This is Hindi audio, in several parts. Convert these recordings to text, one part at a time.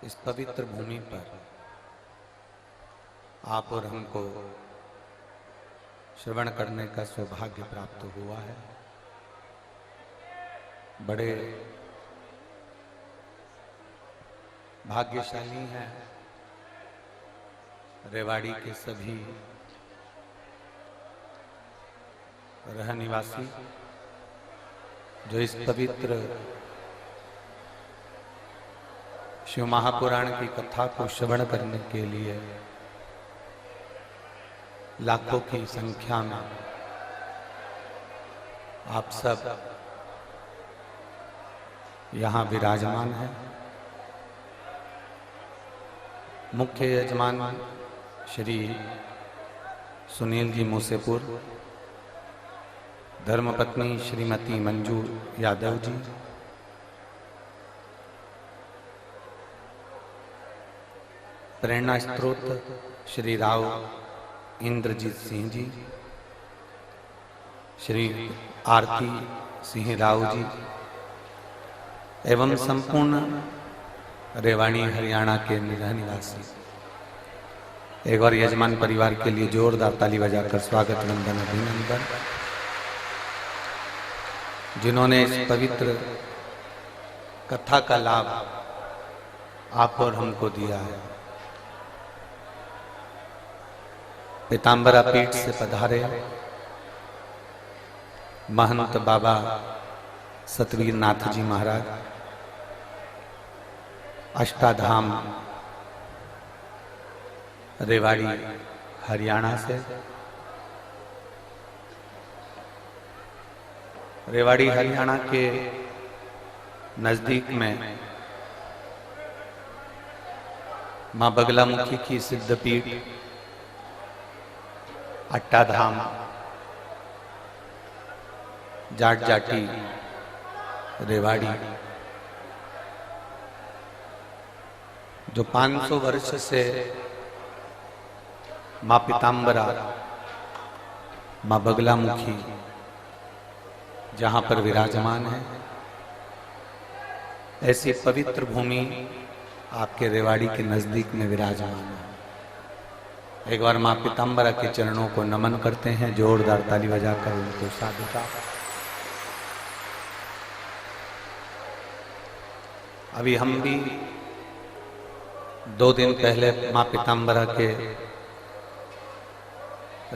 इस पवित्र भूमि पर आप और हमको श्रवण करने का सौभाग्य प्राप्त हुआ है। बड़े भाग्यशाली हैं रेवाड़ी के सभी रहनिवासी जो इस पवित्र शिव महापुराण की कथा को श्रवण करने के लिए लाखों की संख्या में आप सब यहाँ विराजमान हैं। मुख्य यजमान श्री सुनील जी मूसेपुर, धर्मपत्नी श्रीमती मंजू यादव जी, प्रेरणा स्त्रोत श्री राव इंद्रजीत सिंह जी, श्री आरती सिंह राव जी एवं संपूर्ण रेवाड़ी हरियाणा के रहनिवासी एक बार यजमान परिवार के लिए जोरदार ताली बजाकर स्वागत वंदन अभिनंदन। जिन्होंने इस पवित्र कथा का लाभ आप और हमको दिया है। पीताम्बरा पीठ से पधारे महंत बाबा सतवीर नाथ जी महाराज, अष्टाधाम रेवाड़ी हरियाणा से, रेवाड़ी हरियाणा के नजदीक में मां बगलामुखी की सिद्धपीठ अट्टाधाम जाट जाटी रेवाड़ी जो 500 वर्ष से मां पीताम्बरा मां बगलामुखी जहां पर विराजमान है, ऐसी पवित्र भूमि आपके रेवाड़ी के नजदीक में विराजमान है। एक बार मां पीताम्बरा के चरणों को नमन करते हैं, जोरदार ताली बजाकर उनको साधुता। अभी हम भी 2 दिन पहले मां पीताम्बरा के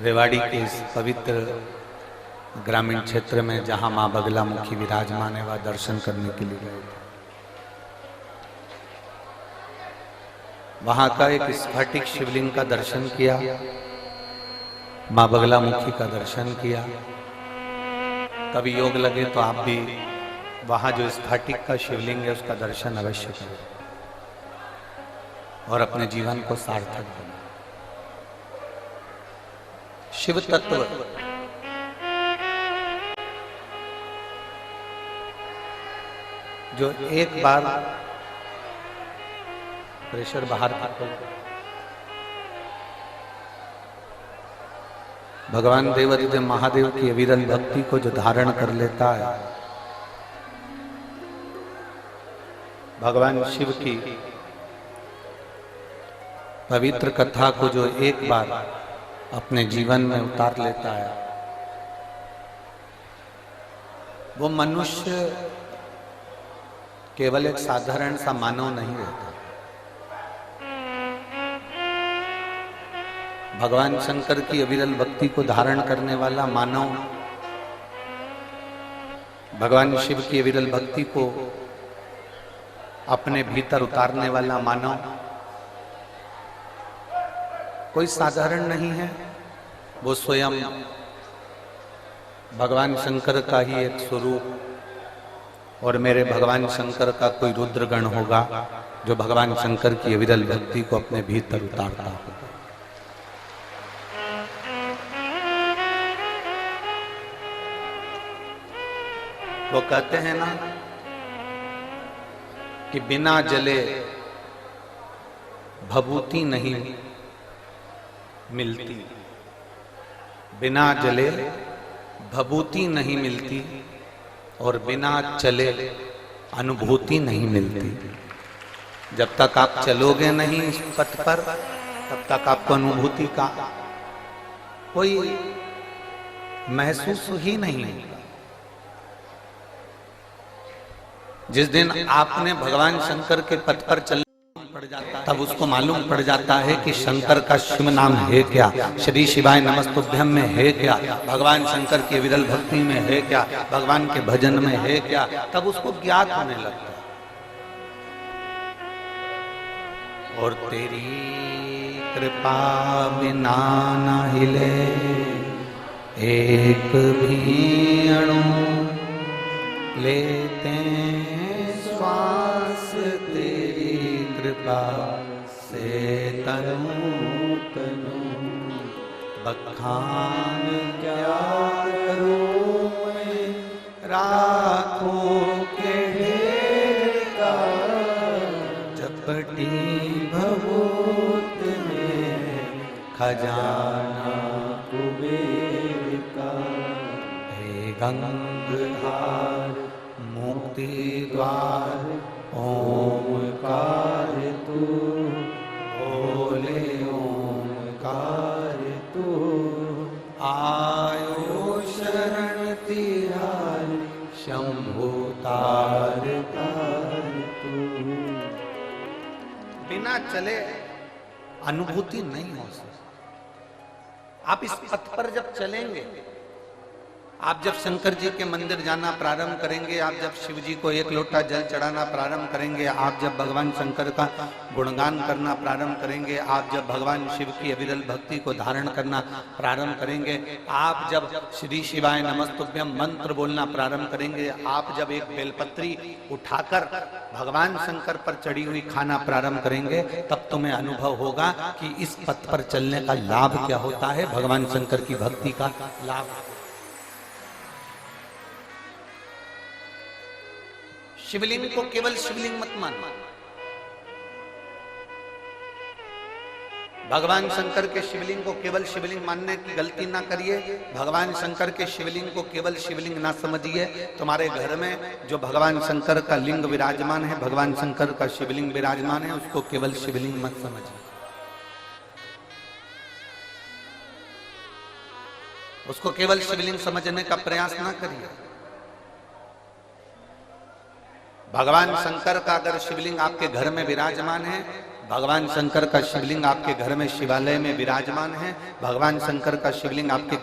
रेवाड़ी के इस पवित्र ग्रामीण क्षेत्र में जहां मां बगलामुखी विराजमान है, वह दर्शन करने के लिए गए थे। वहां का एक स्फटिक शिवलिंग का दर्शन किया, मां बगलामुखी का दर्शन किया। कभी योग लगे तो आप भी वहां जो स्फटिक का शिवलिंग है उसका दर्शन अवश्य करें और अपने जीवन को सार्थक बनाएं। शिव तत्व जो एक बार प्रेशर बाहर भगवान देवाधिदेव महादेव की अविरल भक्ति को जो धारण कर लेता है, भगवान शिव की पवित्र कथा को जो एक बार अपने जीवन में उतार लेता है, वो मनुष्य केवल एक साधारण सा मानव नहीं रहता। भगवान शंकर की अविरल भक्ति को धारण करने वाला मानव, भगवान शिव की अविरल भक्ति को अपने भीतर उतारने वाला मानव कोई साधारण नहीं है। वो स्वयं भगवान शंकर का ही एक स्वरूप, और मेरे भगवान शंकर का कोई रुद्रगण होगा जो भगवान शंकर की अविरल भक्ति को अपने भीतर उतारता होगा। वो कहते हैं ना कि बिना जले भभूति नहीं मिलती, बिना जले भभूति नहीं मिलती और बिना चले अनुभूति नहीं मिलती। जब तक आप चलोगे नहीं इस पथ पर तब तक आपको अनुभूति का कोई महसूस ही नहीं होगा। जिस दिन आपने भगवान शंकर के पथ पर चल पड़ जाता है तब उसको मालूम पड़ जाता है कि शंकर का शिव नाम है क्या, श्री शिवाय नमस्तुभ्यम में है क्या, भगवान शंकर की विरल भक्ति में है क्या, भगवान के भजन में है क्या, तब उसको ज्ञात होने लगता है। और तेरी कृपा बिना न हिले एक भी अणु, लेते श्वास तेरी कृपा से तनु तनु, बखान क्या करूं मैं राखों के ढेर का, चपटी भभूत में खजाना कुबेर का, हे गंगाधर मुक्ति द्वार ओमकार तू, भोले ओमकार तू, आयो शरण तिहार शंभु तार तार तू। बिना चले अनुभूति नहीं हो सकती। आप इस पथ पर जब चलेंगे, आप जब शंकर जी के मंदिर जाना प्रारंभ करेंगे, आप जब शिव जी को एक लोटा जल चढ़ाना प्रारंभ करेंगे, आप जब भगवान शंकर का गुणगान करना प्रारंभ करेंगे, आप जब भगवान शिव की अविरल भक्ति को धारण करना प्रारंभ करेंगे, आप जब श्री शिवाय नमस्तुभ्यम मंत्र बोलना प्रारंभ करेंगे, आप जब एक बेलपत्री उठाकर भगवान शंकर पर चढ़ी हुई खाना प्रारंभ करेंगे, तब तुम्हें अनुभव होगा कि इस पथ पर चलने का लाभ क्या होता है, भगवान शंकर की भक्ति का लाभ। शिवलिंग को केवल शिवलिंग मत मानना। भगवान शंकर के शिवलिंग को केवल शिवलिंग मानने की गलती ना करिए। भगवान शंकर के शिवलिंग को केवल शिवलिंग ना समझिए। तुम्हारे घर में जो भगवान शंकर का लिंग विराजमान है, भगवान शंकर का शिवलिंग विराजमान है, उसको केवल शिवलिंग मत समझिए। उसको केवल शिवलिंग समझने का प्रयास ना करिए। भगवान शंकर का अगर शिवलिंग आपके घर में विराजमान है, भगवान शंकर का शिवलिंग आपके घर में शिवालय में विराजमान है, भगवान शंकर का शिवलिंग आपके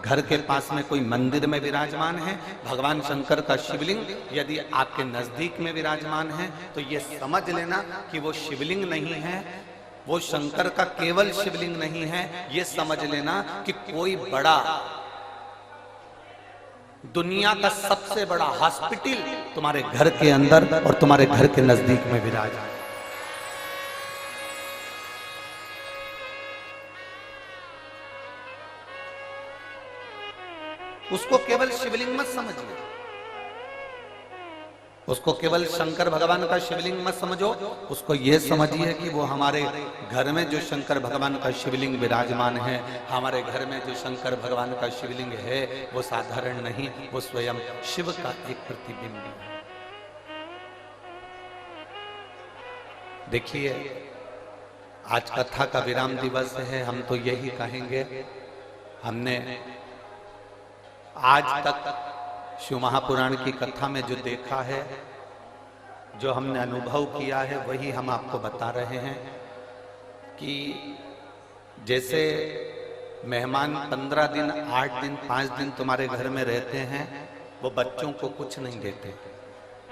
घर के पास में कोई मंदिर में विराजमान है, भगवान शंकर का शिवलिंग यदि आपके नजदीक में विराजमान है, तो ये समझ लेना कि वो शिवलिंग नहीं है, वो शंकर का केवल शिवलिंग नहीं है। ये समझ लेना कि कोई बड़ा दुनिया का सबसे बड़ा हॉस्पिटल तुम्हारे घर के अंदर और तुम्हारे घर के नजदीक में विराज है। उसको केवल शिवलिंग मत समझिए, उसको केवल शंकर भगवान का शिवलिंग मत समझो। उसको यह समझिए कि वो हमारे घर में जो शंकर भगवान का शिवलिंग विराजमान है, हमारे घर में जो शंकर भगवान का शिवलिंग है, वो साधारण नहीं, वो स्वयं शिव का एक प्रतिबिंब है। देखिए, आज कथा का विराम दिवस है। हम तो यही कहेंगे, हमने आज तक शिव महापुराण की कथा में जो देखा है, जो हमने अनुभव किया है, वही हम आपको बता रहे हैं कि जैसे मेहमान 15 दिन, 8 दिन, 5 दिन तुम्हारे घर में रहते हैं, वो बच्चों को कुछ नहीं देते,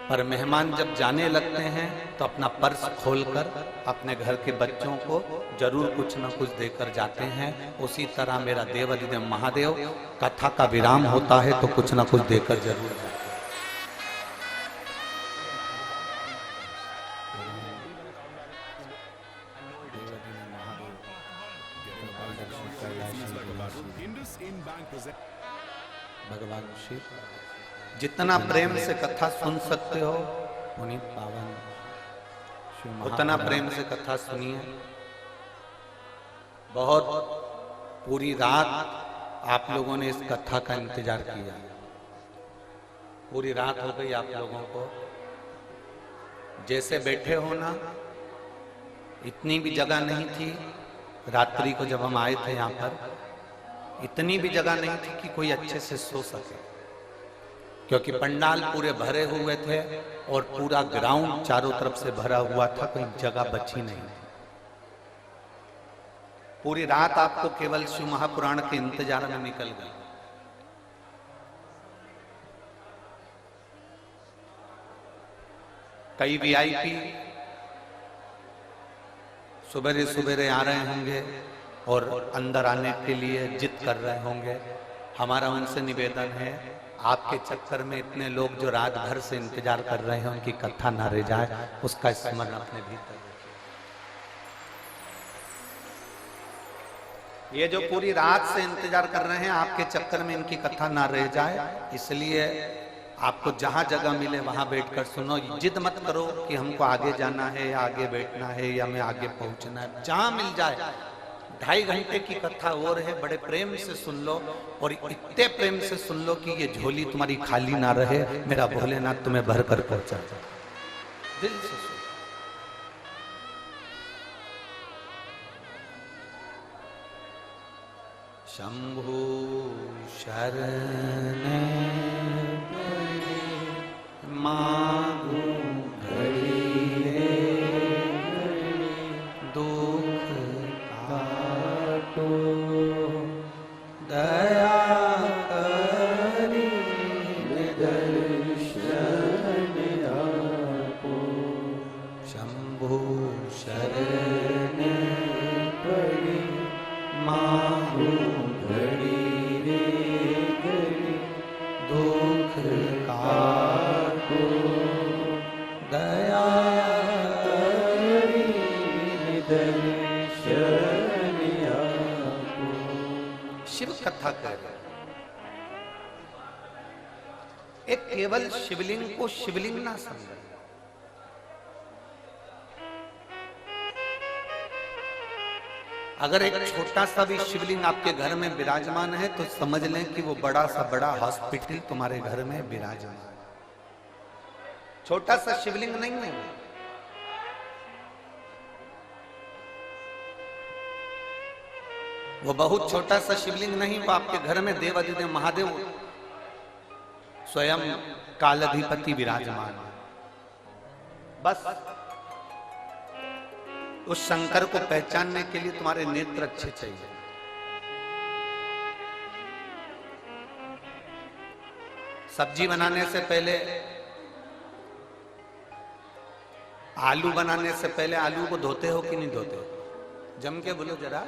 पर मेहमान जब जाने लगते हैं तो अपना पर्स खोलकर अपने घर के बच्चों को जरूर कुछ न कुछ देकर जाते हैं। उसी तरह मेरा देव अधिदेव महादेव कथा का विराम होता है तो कुछ न कुछ देकर जरूर जाते हैं। भगवान शिव जितना प्रेम से कथा सुन सकते हो, उन्हीं पावन उतना प्रेम से कथा सुनिए। बहुत पूरी रात आप लोगों ने इस कथा का इंतजार किया, पूरी रात हो गई आप लोगों को। जैसे बैठे हो ना, इतनी भी जगह नहीं थी। रात्रि को जब हम आए थे यहाँ पर, इतनी भी जगह नहीं थी कि कोई अच्छे से सो सके, क्योंकि पंडाल पूरे भरे हुए थे और पूरा ग्राउंड चारों तरफ से भरा हुआ था, कोई जगह बची नहीं। पूरी रात आपको केवल शिव महापुराण के इंतजार में निकल गई। कई वीआईपी सुबेरे सुबेरे आ रहे होंगे और अंदर आने के लिए जिद कर रहे होंगे। हमारा उनसे निवेदन है, आपके चक्कर में इतने लोग जो रात भर से इंतजार कर रहे हैं, उनकी कथा ना रह जाए, उसका स्मरण अपने भीतर रखें। ये जो पूरी रात से इंतजार कर रहे हैं, आपके चक्कर में इनकी कथा ना रह जाए, इसलिए आपको जहां जगह मिले वहां बैठकर सुनो। जिद मत करो कि हमको आगे जाना है या आगे बैठना है या मैं आगे पहुंचना है। जहां मिल जाए, 2.5 घंटे की कथा और है, बड़े प्रेम से सुन लो, और इतने प्रेम से सुन लो कि ये झोली तुम्हारी खाली ना रहे, मेरा भोलेनाथ तुम्हें भर कर पहुंचा जाए। दिल से सुनो। शंभु शरण मांगू घड़ी दुख काटो, दया करी दर्शन आपो। शंभु शरण पड़ी मांगू घड़ी रे घड़ी दुख काटो, दया करी दर्शन आपो। शिव कथा कर एक केवल शिवलिंग को शिवलिंग ना समझे। अगर एक छोटा सा भी शिवलिंग आपके घर में विराजमान है तो समझ लें कि वो बड़ा सा बड़ा हॉस्पिटल तुम्हारे घर में विराजमान है। छोटा सा शिवलिंग नहीं है वो बहुत छोटा सा शिवलिंग नहीं, वो आपके घर में देवाधिदेव महादेव स्वयं कालाधिपति विराजमान है। बस उस शंकर को पहचानने के लिए तुम्हारे नेत्र अच्छे चाहिए। सब्जी बनाने से पहले, आलू बनाने से पहले आलू को धोते हो कि नहीं धोते हो? जम के बोलो जरा।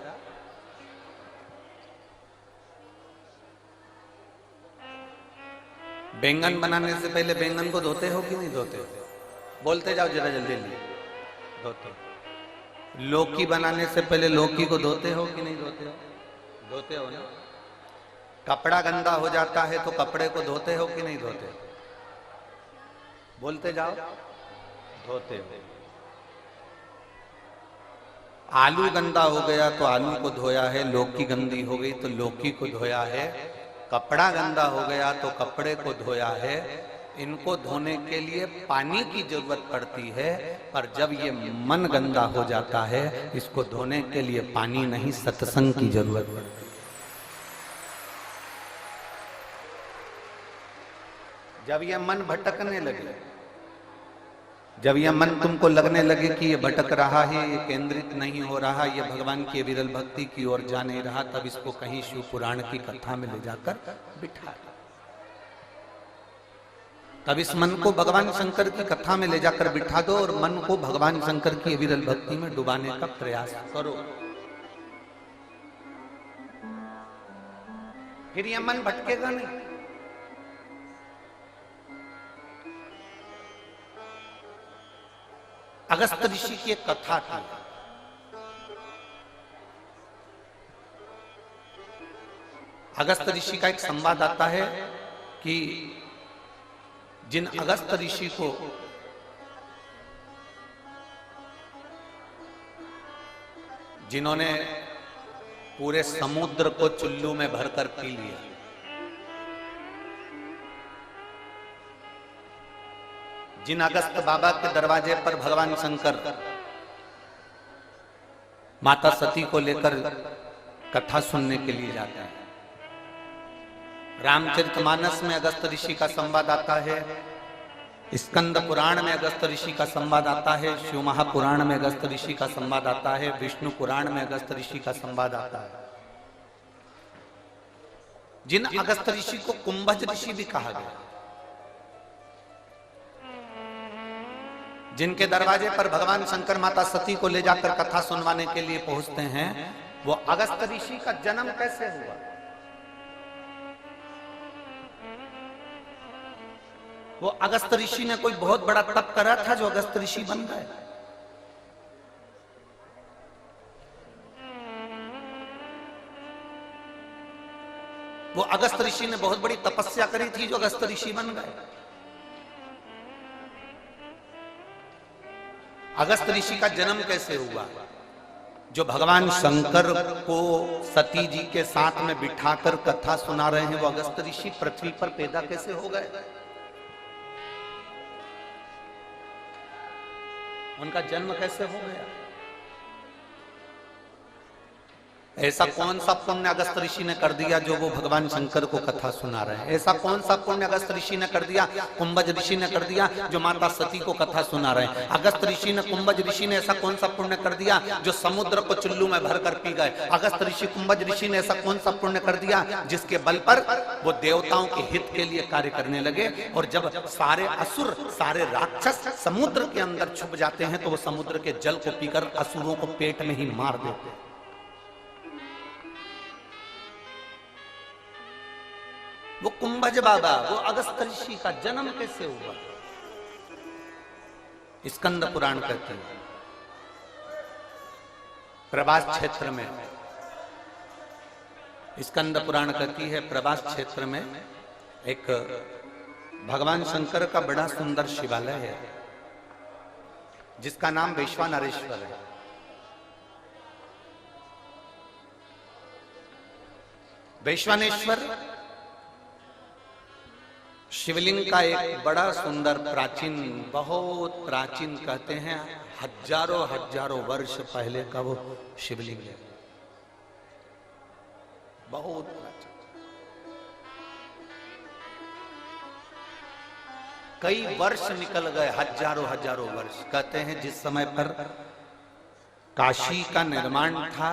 बैंगन बनाने से पहले बैंगन को धोते हो कि नहीं धोते हो? बोलते जाओ जरा जल्दी जल्दी। धोते हो। लौकी बनाने से पहले लौकी को धोते हो कि नहीं धोते हो? धोते हो ना। कपड़ा गंदा हो जाता है तो कपड़े को धोते हो कि नहीं धोते हो? बोलते जाओ। धोते हो। आलू गंदा हो गया तो आलू को धोया है, लौकी गंदी हो गई तो लौकी को धोया है, कपड़ा गंदा हो गया तो कपड़े को धोया है। इनको धोने के लिए पानी की जरूरत पड़ती है, पर जब ये मन गंदा हो जाता है, इसको धोने के लिए पानी नहीं सत्संग की जरूरत पड़ती है। जब ये मन भटकने लगे, जब यह मन तुमको लगने लगे कि ये भटक रहा है, ये केंद्रित नहीं हो रहा, ये भगवान की विरल भक्ति की ओर जा नहीं रहा, तब इसको कहीं शिव पुराण की कथा में ले जाकर बिठा। तब इस मन को भगवान शंकर की कथा में ले जाकर बिठा दो और मन को भगवान शंकर की विरल भक्ति में डुबाने का प्रयास करो। फिर यह मन भटकेगा नहीं। अगस्त ऋषि की एक कथा थी। अगस्त ऋषि का एक संवाद आता है कि जिन अगस्त ऋषि को जिन्होंने पूरे समुद्र को चुल्लू में भरकर पी लिया, जिन अगस्त बाबा के दरवाजे पर भगवान शंकर माता सती को लेकर कथा सुनने के लिए जाते हैं। रामचरितमानस में अगस्त ऋषि का संवाद आता है, स्कंद पुराण में अगस्त ऋषि का संवाद आता है, शिव महापुराण में अगस्त ऋषि का संवाद आता है, विष्णु पुराण में अगस्त ऋषि का संवाद आता है। जिन अगस्त ऋषि को कुंभज ऋषि भी कहा गया, जिनके दरवाजे पर भगवान शंकर माता सती को ले जाकर कथा सुनवाने के लिए पहुंचते हैं, वो अगस्त ऋषि का जन्म कैसे हुआ? वो अगस्त ऋषि ने कोई बहुत बड़ा तप करा था जो अगस्त ऋषि बन गए? वो अगस्त ऋषि ने बहुत बड़ी तपस्या करी थी जो अगस्त ऋषि बन गए? अगस्त ऋषि का जन्म कैसे हुआ? जो भगवान शंकर को सती जी के साथ में बिठाकर कथा सुना रहे हैं, वो अगस्त ऋषि पृथ्वी पर पैदा कैसे हो गए? उनका जन्म कैसे हो गया? ऐसा कौन सा पुण्य अगस्त ऋषि ने कर दिया जो वो भगवान शंकर को कथा सुना रहे हैं? ऐसा कौन सा पुण्य अगस्त ऋषि ने कर दिया, कुंभज ऋषि ने कर दिया जो माता सती को कथा सुना रहे हैं? अगस्त ऋषि ने, कुंभज ऋषि ने ऐसा कौन सा पुण्य कर दिया जो समुद्र को चुल्लू में भरकर पी गए? अगस्त ऋषि, कुंभज ऋषि ने ऐसा कौन सा पुण्य कर दिया जिसके बल पर वो देवताओं के हित के लिए कार्य करने लगे? और जब सारे असुर, सारे राक्षस समुद्र के अंदर छुप जाते हैं तो वो समुद्र के जल को पीकर असुरों को पेट में ही मार देते हैं। वो कुंभज बाबा, वो अगस्त ऋषि का जन्म कैसे हुआ? स्कंद पुराण कहते हैं, प्रभास क्षेत्र में, स्कंद पुराण कहती है प्रभास क्षेत्र में एक भगवान शंकर का बड़ा सुंदर शिवालय है जिसका नाम वैश्वानरेश्वर है। वैश्वानेश्वर शिवलिंग का एक बड़ा सुंदर प्राचीन, बहुत प्राचीन कहते हैं, हजारों हजारों वर्ष पहले का वो शिवलिंग है, बहुत प्राचीन। कई वर्ष निकल गए, हजारों हजारों वर्ष। कहते हैं जिस समय पर काशी का निर्माण था,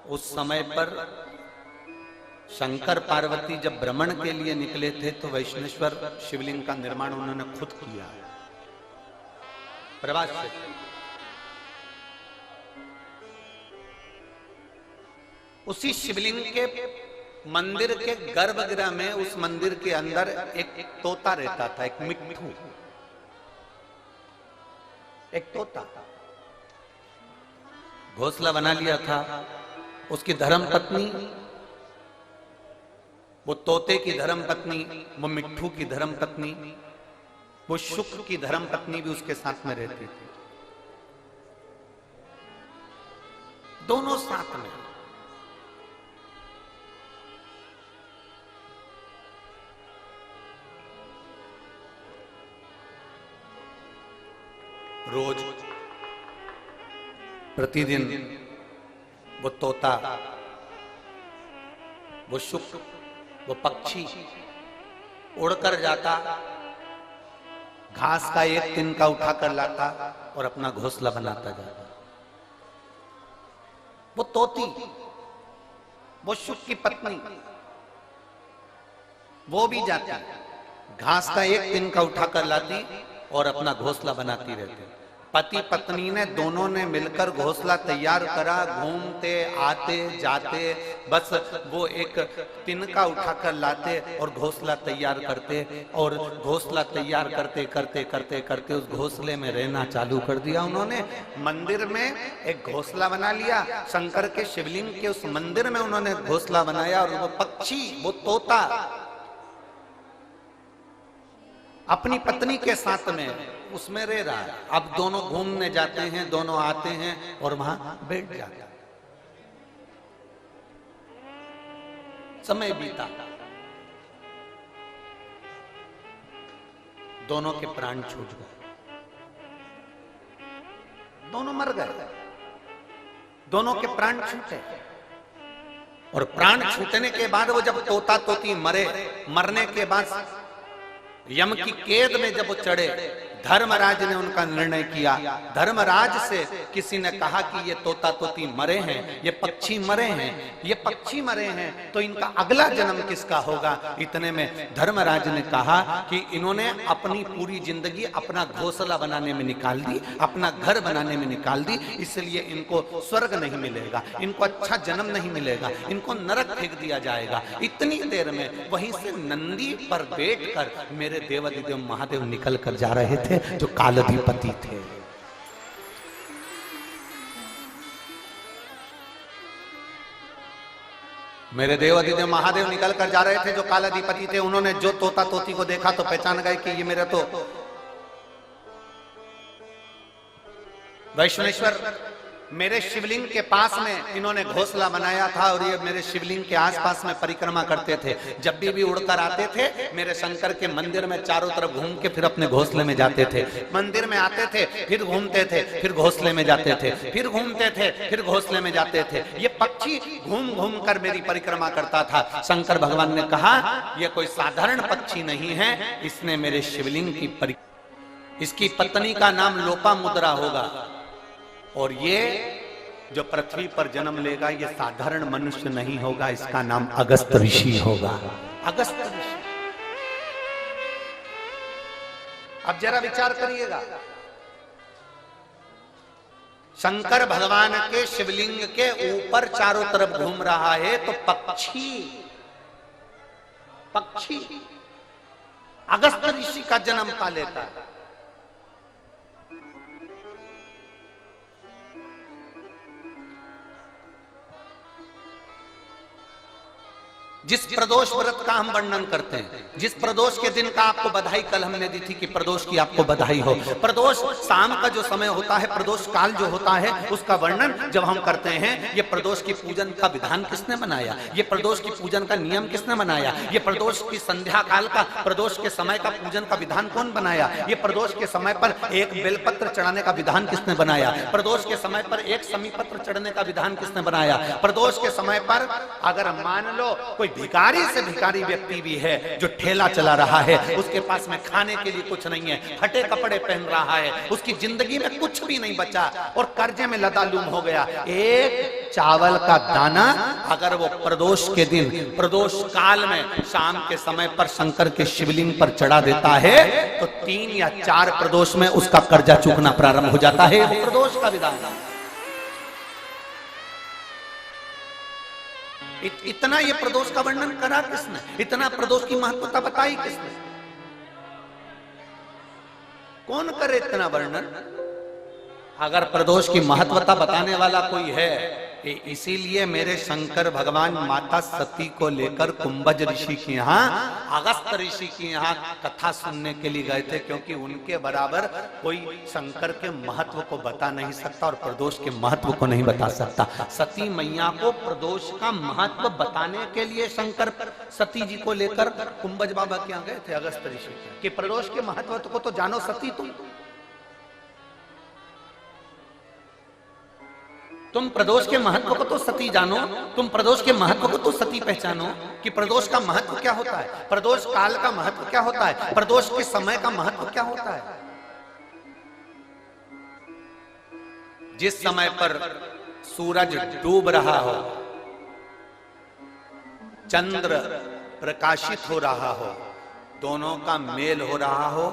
उस समय पर शंकर पार्वती जब भ्रमण के लिए निकले थे तो वैष्णेश्वर शिवलिंग का निर्माण उन्होंने खुद किया है, प्रभास से। उसी शिवलिंग के मंदिर के गर्भगृह में, उस मंदिर के अंदर एक तोता रहता था, एक मिट्ठू, एक तोता घोंसला बना लिया था। उसकी धर्मपत्नी, वो तोते की धर्मपत्नी, वो मिट्ठू की धर्मपत्नी, वो शुक्र की धर्मपत्नी भी उसके साथ में रहती थी, दोनों साथ में। रोज प्रतिदिन वो तोता, वो शुक्र, वो पक्षी उड़कर जाता, घास का एक तिनका उठाकर लाता और अपना घोंसला बनाता जाता। वो तोती, वो शुक की पत्नी, वो भी जाती, घास का एक तिनका उठाकर लाती और अपना घोंसला बनाती रहती। पति पत्नी ने दोनों ने मिलकर घोंसला तैयार करा, घूमते आते जाते, बस वो एक तिनका उठाकर लाते और घोंसला तैयार करते, और घोंसला तैयार करते करते करते करते उस घोंसले में रहना चालू कर दिया उन्होंने। मंदिर में एक घोंसला बना लिया, शंकर के शिवलिंग के उस मंदिर में उन्होंने घोंसला बनाया, और वो पक्षी, वो तोता अपनी पत्नी के साथ में उसमें रह रहा है। अब दोनों घूमने जाते हैं, दोनों आते हैं और वहां बैठ जाते हैं। समय बीता, दोनों के प्राण छूट गए, दोनों मर गए। दोनों के प्राण छूटे। और प्राण छूटने के बाद वो जब तोता तोती मरे, मरने के बाद यम की कैद में जब वो चढ़े, धर्मराज ने उनका निर्णय किया। धर्मराज से किसी ने कहा कि ये तोता तोती मरे हैं, ये पक्षी मरे हैं, ये पक्षी मरे हैं, तो इनका अगला जन्म किसका होगा। इतने में धर्मराज ने कहा कि इन्होंने अपनी पूरी जिंदगी अपना घोंसला बनाने में निकाल दी, अपना घर बनाने में निकाल दी, इसलिए इनको स्वर्ग नहीं मिलेगा, इनको अच्छा जन्म नहीं मिलेगा, इनको नरक फेंक दिया जाएगा। इतनी देर में वहीं से नंदी पर बैठकर मेरे देवाधिदेव महादेव निकल कर जा रहे थे, जो कालाधिपति थे। मेरे देवाधिदेव महादेव निकल कर जा रहे थे, जो कालाधिपति थे। उन्होंने जो तोता तोती को देखा तो पहचान गए कि ये मेरा तो वैष्णवेश्वर, मेरे शिवलिंग के पास में इन्होंने घोंसला बनाया था और ये मेरे शिवलिंग के आसपास में परिक्रमा करते थे। जब भी उड़कर आते थे मेरे शंकर के मंदिर में चारों तरफ घूम के फिर अपने घोंसले में जाते थे। मंदिर में आते थे, फिर घूमते थे, फिर घोंसले में जाते थे, फिर घूमते थे, फिर घोंसले में जाते थे। ये पक्षी घूम घूम कर मेरी परिक्रमा करता था। शंकर भगवान ने कहा यह कोई साधारण पक्षी नहीं है, इसने मेरे शिवलिंग की इसकी पत्नी का नाम लोपामुद्रा होगा और ये जो पृथ्वी पर जन्म लेगा ये साधारण मनुष्य नहीं होगा, इसका नाम अगस्त ऋषि होगा। अगस्त ऋषि। अब जरा विचार करिएगा, शंकर भगवान के शिवलिंग के ऊपर चारों तरफ घूम रहा है, तो पक्षी अगस्त ऋषि का जन्म पा लेता है। जिस प्रदोष व्रत का हम वर्णन करते हैं, जिस प्रदोष के दिन का आपको बधाई कल हमने दी थी कि प्रदोष की आपको बधाई हो। प्रदोष शाम का जो समय होता है, प्रदोष काल जो होता है, उसका वर्णन जब हम करते हैं, ये प्रदोष की पूजन का विधान किसने बनाया, ये प्रदोष की पूजन का नियम किसने बनाया, ये प्रदोष की संध्या काल का, प्रदोष के समय का पूजन का विधान कौन बनाया, ये प्रदोष के समय पर एक बेलपत्र चढ़ाने का विधान किसने बनाया, प्रदोष के समय पर एक समीपत्र चढ़ने का विधान किसने बनाया। प्रदोष के समय पर अगर मान लो कोई भिखारी से भिखारी व्यक्ति भी है जो ठेला चला रहा है, उसके पास में खाने के लिए कुछ नहीं है, फटे कपड़े पहन रहा है, उसकी जिंदगी में कुछ भी नहीं बचा और कर्जे में लदालूम हो गया, एक चावल का दाना अगर वो प्रदोष के दिन, प्रदोष काल में शाम के समय पर शंकर के शिवलिंग पर चढ़ा देता है, तो 3 या 4 प्रदोष में उसका कर्जा चूकना प्रारंभ हो जाता है। प्रदोष का विधान। इतना ये प्रदोष का वर्णन करा किसने, इतना प्रदोष की महत्वता बताई किसने, कौन करे इतना वर्णन। अगर प्रदोष की महत्वता बताने वाला कोई है, इसीलिए मेरे शंकर भगवान माता सती को लेकर कुंभज ऋषि के यहाँ, अगस्त ऋषि के यहाँ कथा सुनने के लिए गए थे, क्योंकि उनके बराबर कोई शंकर के महत्व को बता नहीं सकता और प्रदोष के महत्व को नहीं बता सकता। सती मैया को प्रदोष का महत्व बताने के लिए शंकर सती जी को लेकर कुंभज बाबा के यहाँ गए थे, अगस्त ऋषि, कि प्रदोष के महत्व को तो जानो सती, तुम प्रदोष के महत्व को तो सती जानो, तुम प्रदोष के महत्व को तो सती पहचानो कि प्रदोष का महत्व क्या होता है, प्रदोष काल का महत्व क्या होता है, प्रदोष के समय का महत्व क्या होता है। जिस समय पर सूरज डूब रहा हो, चंद्र प्रकाशित हो रहा हो, दोनों का मेल हो रहा हो,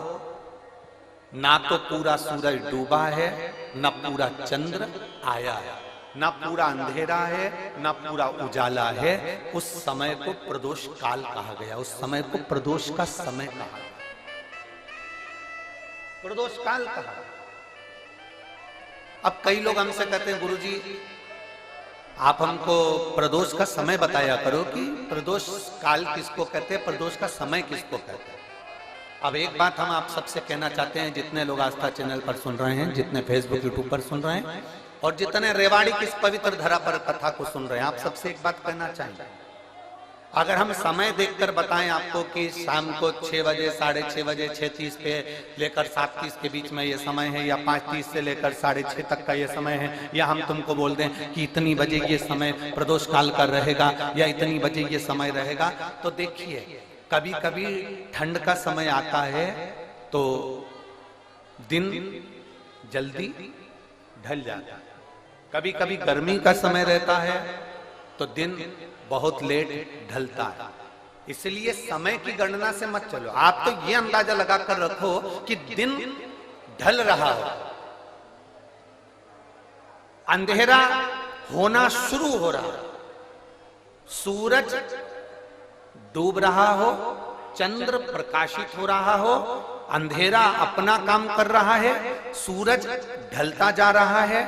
ना तो पूरा सूरज डूबा है, ना पूरा चंद्र आया है, ना पूरा अंधेरा है, ना पूरा उजाला है, उस समय को प्रदोष काल कहा गया, उस समय को प्रदोष का समय कहा, प्रदोष काल कहा। अब कई लोग हमसे कहते हैं गुरुजी आप हमको प्रदोष का समय बताया करो कि प्रदोष काल किसको कहते हैं, प्रदोष का समय किसको कहते हैं। अब एक बात हम आप सबसे कहना चाहते हैं, जितने लोग आस्था चैनल पर सुन रहे हैं, जितने फेसबुक यूट्यूब पर सुन रहे हैं और जितने रेवाड़ी की इस पवित्र धरा पर कथा को सुन रहे हैं, आप सबसे एक बात कहना चाहेंगे, अगर हम समय देखकर बताएं आपको कि शाम को 6 बजे, 6:30 बजे, 6:30 पे लेकर 7:30 के बीच में ये समय है, या 5:30 से लेकर 6:30 तक का ये समय है, या हम तुमको बोल दें कि इतनी बजे ये समय प्रदोष काल का रहेगा या इतनी बजे ये समय रहेगा, तो देखिए कभी कभी ठंड का समय आता है तो दिन जल्दी ढल जाता है, कभी कभी गर्मी का समय रहता है तो दिन बहुत लेट ढलता है। इसलिए समय की गणना से मत चलो, आप तो ये अंदाजा लगाकर रखो कि दिन ढल रहा हो, अंधेरा होना शुरू हो रहा हो, सूरज डूब रहा हो, चंद्र प्रकाशित हो रहा हो, अंधेरा अपना काम कर रहा है, सूरज ढलता जा रहा है,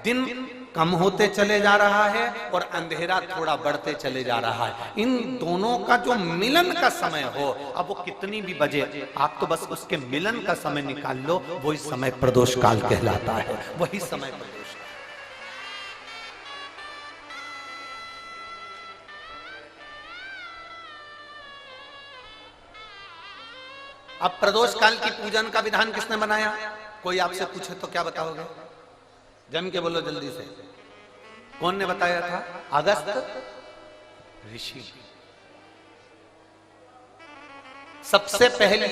दिन कम होते चले जा रहा है और अंधेरा थोड़ा बढ़ते चले जा रहा है। इन दोनों का जो मिलन का समय हो, अब वो कितनी भी बजे, आप तो बस उसके मिलन का समय निकाल लो, वही समय प्रदोष काल कहलाता है, वही समय प्रदोष काल। अब प्रदोष काल की पूजन का विधान किसने बनाया? कोई आपसे पूछे तो क्या बताओगे? जम के बोलो जल्दी से, कौन ने बताया था? अगस्त ऋषि। सबसे पहले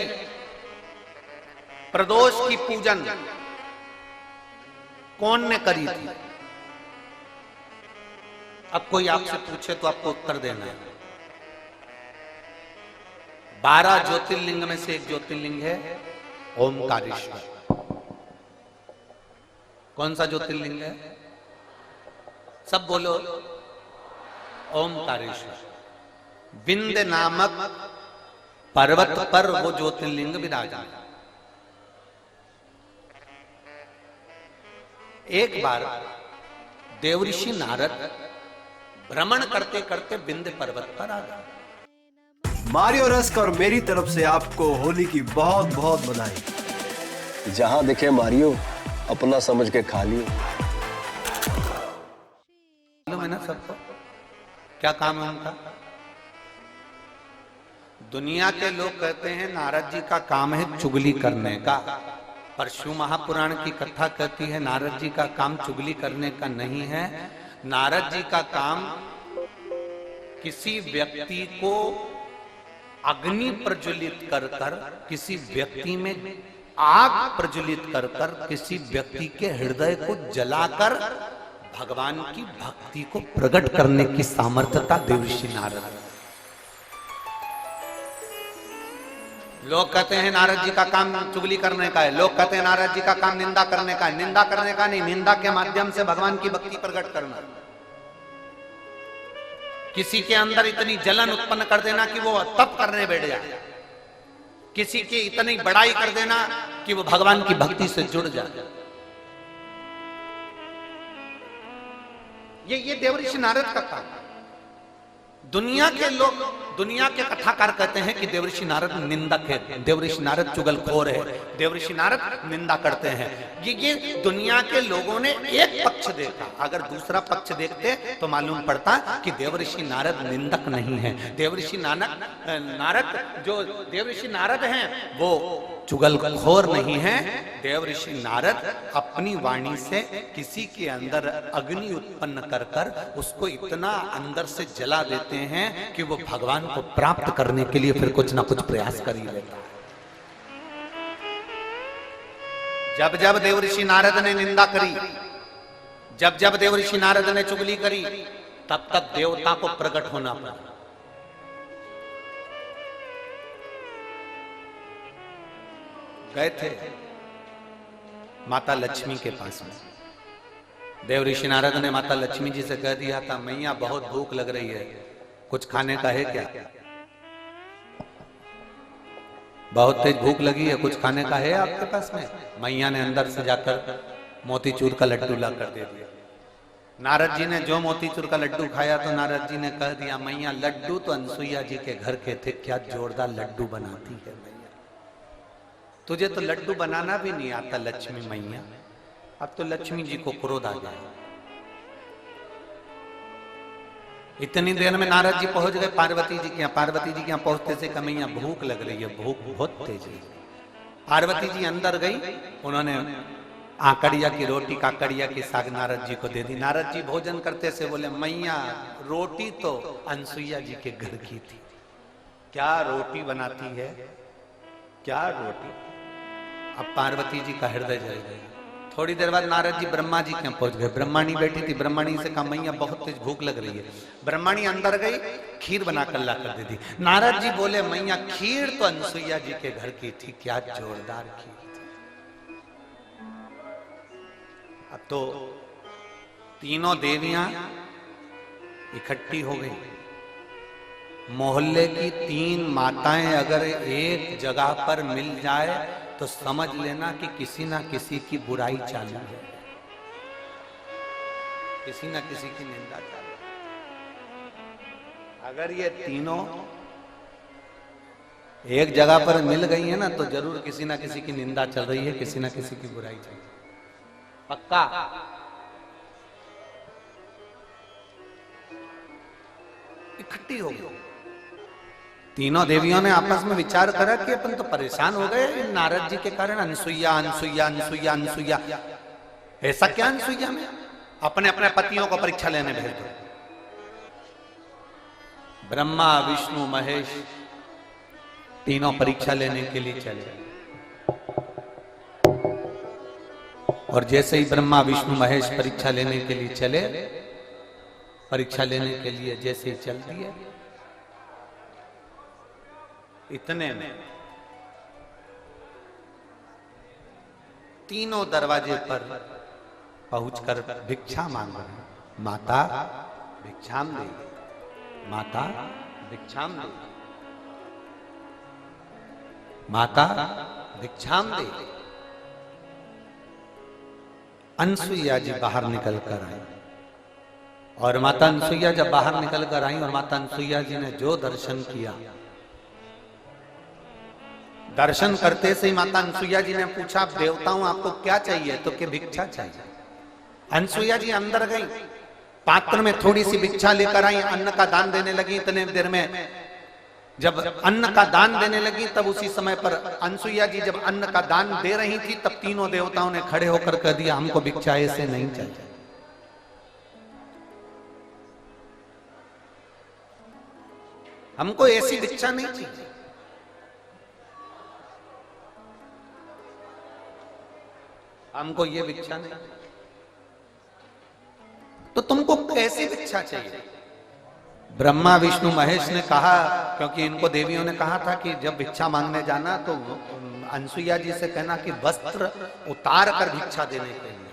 प्रदोष की पूजन कौन ने करी थी? अब कोई आपसे पूछे तो आपको उत्तर देना है। 12 ज्योतिर्लिंग में से एक ज्योतिर्लिंग है ओमकारेश्वर। कौन सा ज्योतिर्लिंग है? सब बोलो। ओमकारेश्वर। विंध्य नामक पर्वत पर वो ज्योतिर्लिंग विराजमान। एक बार देवऋषि नारद भ्रमण करते करते विंध्य पर्वत पर आ गए। मारियो रस्क और मेरी तरफ से आपको होली की बहुत बहुत बधाई। जहां दिखे मारियो अपना समझ के खा लियो। मालूम है ना सबको क्या काम है उनका? दुनिया के लोग कहते हैं नारद जी का काम है चुगली करने का, पर शिव महापुराण की कथा कहती है नारद जी का काम चुगली करने का नहीं है। नारद जी का काम किसी व्यक्ति को अग्नि प्रज्वलित कर कर, किसी व्यक्ति में आग प्रज्वलित कर कर, किसी व्यक्ति के हृदय को जलाकर भगवान की भक्ति को प्रकट करने की सामर्थ्यता देवऋषि नारद। लोग कहते हैं नारद जी का काम चुगली करने का है, लोग कहते हैं नारद जी का काम निंदा करने का है। निंदा करने का नहीं, निंदा के माध्यम से भगवान की भक्ति प्रकट करना। किसी के अंदर इतनी जलन उत्पन्न कर देना कि वो तप करने बैठ जाए, किसी की इतनी बड़ाई कर देना कि वो भगवान की भक्ति से जुड़ जाए। ये देवऋषि नारद का काम। दुनिया के लोग, दुनिया के कथाकार कहते हैं कि देवऋषि नारद निंदक है, देवऋषि नारद चुगलखोर है, देवऋषि नारद निंदा करते हैं। ये दुनिया के लोगों ने एक पक्ष देखा, अगर दूसरा पक्ष देखते तो मालूम पड़ता कि देवऋषि नारद निंदक नहीं है। देवऋषि नारद जो देवऋषि नारद हैं वो चुगलखोर नहीं है। देवऋषि नारद अपनी वाणी से किसी के अंदर अग्नि उत्पन्न कर कर उसको इतना अंदर से जला देते हैं कि वो भगवान को प्राप्त करने के लिए फिर कुछ ना कुछ प्रयास कर ही लेता है। जब जब देवऋषि नारद ने निंदा करी, जब जब देवऋषि नारद ने चुगली करी, तब तक देवता को प्रकट होना पड़ा। गए थे माता लक्ष्मी के पास में। देवऋषि नारद ने माता लक्ष्मी जी से कह दिया था, मैया बहुत भूख लग रही है, कुछ खाने का है क्या? बहुत तेज भूख लगी है, कुछ खाने का है आपके पास में? मैया ने अंदर से जाकर मोतीचूर का लड्डू ला कर दे दिया। नारद जी ने जो मोतीचूर का लड्डू खाया तो नारद जी ने कह दिया, मैया लड्डू तो अनसुईया जी के घर के थे, क्या जोरदार लड्डू बनाती है मैया, तुझे तो लड्डू बनाना भी नहीं आता लक्ष्मी मैया। अब तो लक्ष्मी जी को क्रोध आ गया। इतनी देर में नारद जी पहुंच गए पार्वती जी के यहाँ। पार्वती जी के यहाँ पहुंचते से कमैया भूख लग रही है, भूख बहुत तेज है। पार्वती जी अंदर गई, उन्होंने आकड़िया की रोटी काकड़िया की साग नारद जी को दे दी। नारद जी भोजन करते से बोले, मैया रोटी तो अनसुईया जी के घर की थी, क्या रोटी बनाती है, क्या रोटी। अब पार्वती जी का हृदय जल गया। थोड़ी देर बाद नारद जी ब्रह्मा जी के यहाँ पहुंच गए। ब्रह्माणी बैठी थी, ब्रह्माणी से कहा, मैया बहुत तेज भूख लग रही है। ब्रह्माणी अंदर गई, खीर बनाकर ला कर दे दी। नारद जी बोले, मैया खीर तो अनसुईया जी के घर की थी, क्या जोरदार खीर थी। अब तो तीनों देवियां इकट्ठी हो गई। मोहल्ले की 3 माताएं अगर एक जगह पर मिल जाए तो समझ लेना कि किसी ना किसी की बुराई चालू है, किसी ना किसी की निंदा चालू है। अगर ये तीनों एक जगह पर मिल गई है ना तो जरूर किसी ना किसी की निंदा चल रही है, किसी ना किसी की बुराई चल रही है, पक्का। इकट्ठी हो गई। तीनों देवियों ने आपस में विचार करा कि अपन तो परेशान हो गए नारद जी के कारण। अनसुईया अनसुईया अनसुईया अनसुईया, ऐसा क्या अनसुईया में, अपने अपने पतियों को परीक्षा लेने भेज दो। ब्रह्मा विष्णु महेश तीनों परीक्षा लेने के लिए चले। और जैसे ही ब्रह्मा विष्णु महेश परीक्षा लेने के लिए चले, परीक्षा लेने के लिए जैसे ही चल दिए, इतने में तीनों दरवाजे पर पहुंचकर भिक्षा मांग रहे। माता भिक्षाम दे, माता भिक्षाम दे, माता भिक्षाम दे। अनसुईया जी बाहर निकल कर आई। और माता अनसुईया जब बाहर निकल कर आई और माता अनसुईया जी ने जो दर्शन किया, दर्शन करते से ही माता अनसुईया जी ने पूछा, देवताओं आपको क्या चाहिए? तो कि भिक्षा चाहिए। अनसुईया जी अंदर गई, पात्र में थोड़ी सी भिक्षा लेकर आई, अन्न का दान देने लगी। इतने देर में जब अन्न का दान देने लगी, तब उसी समय पर अनसुईया जी जब अन्न का दान दे रही थी, तब तीनों देवताओं ने खड़े होकर कह दिया, हमको भिक्षा ऐसे नहीं चाहिए, हमको ऐसी भिक्षा नहीं चाहिए। हमको ये भिक्षा नहीं, तो तुमको कैसी भिक्षा चाहिए? ब्रह्मा विष्णु महेश ने कहा, क्योंकि इनको देवियों ने कहा था कि जब भिक्षा मांगने जाना तो अनसुईया जी से कहना कि वस्त्र उतार कर भिक्षा देने के लिए,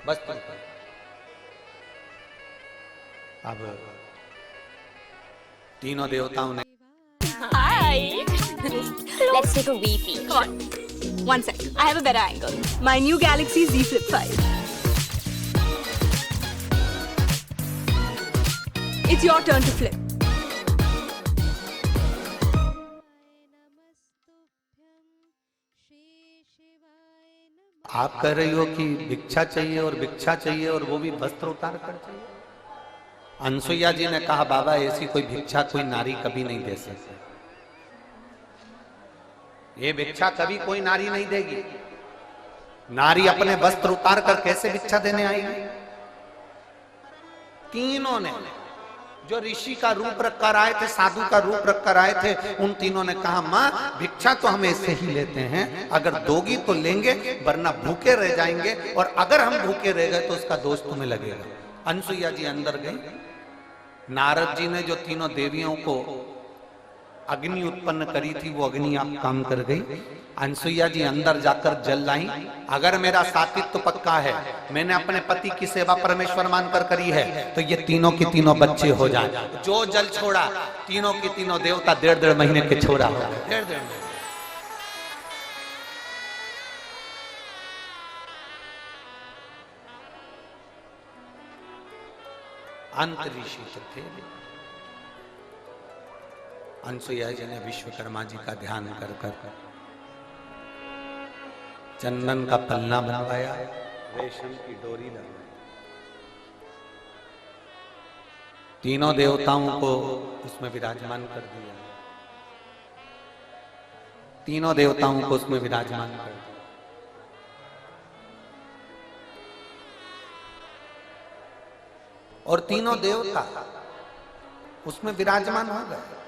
वस्त्र। अब तीनों देवताओं ने Hi. Let's take a VP. Come on. One sec. I have a better angle. My new Galaxy Z Flip 5. It's your turn to flip. आप कह रही हो कि भिक्षा चाहिए और भिक्षा चाहिए और वो भी वस्त्र उतार कर चाहिए। अनसुईया जी ने कहा, बाबा ऐसी कोई भिक्षा कोई नारी कभी नहीं दे सकती, ये भिक्षा कभी कोई नारी नहीं देगी। नारी अपने वस्त्र उतार कर कैसे भिक्षा देने आएगी? तीनों ने, जो ऋषि का रूप रखकर आए थे, साधु का रूप रखकर आए थे, उन तीनों ने कहा, माँ भिक्षा तो हम ऐसे ही लेते हैं, अगर दोगी तो लेंगे, वरना भूखे रह जाएंगे, और अगर हम भूखे रह गए तो उसका दोष तुम्हें लगेगा। अनसुईया जी अंदर गई। नारद जी ने जो तीनों देवियों को अग्नि उत्पन्न करी थी, वो अग्नि आप काम कर गई। अनसुईया जी अंदर जाकर जल लाई। अगर मेरा सातित्व पक्का है, मैंने अपने पति की सेवा परमेश्वर मानकर करी है, तो ये तीनों की तीनों बच्चे हो जाए। जो जल छोड़ा, तीनों की तीनों देवता 1.5 महीने के छोड़ा हो गए। 1.5 महीने। अंत ऋषि तो थे। अनसुईया जी ने विश्वकर्मा जी का ध्यान कर कर चंदन का पन्ना बनवाया, रेशम की डोरी लगवाई, तीनों देवताओं को उसमें विराजमान कर दिया, तीनों देवताओं को उसमें विराजमान कर दिया। और तीनों देवता उसमें विराजमान हो गए।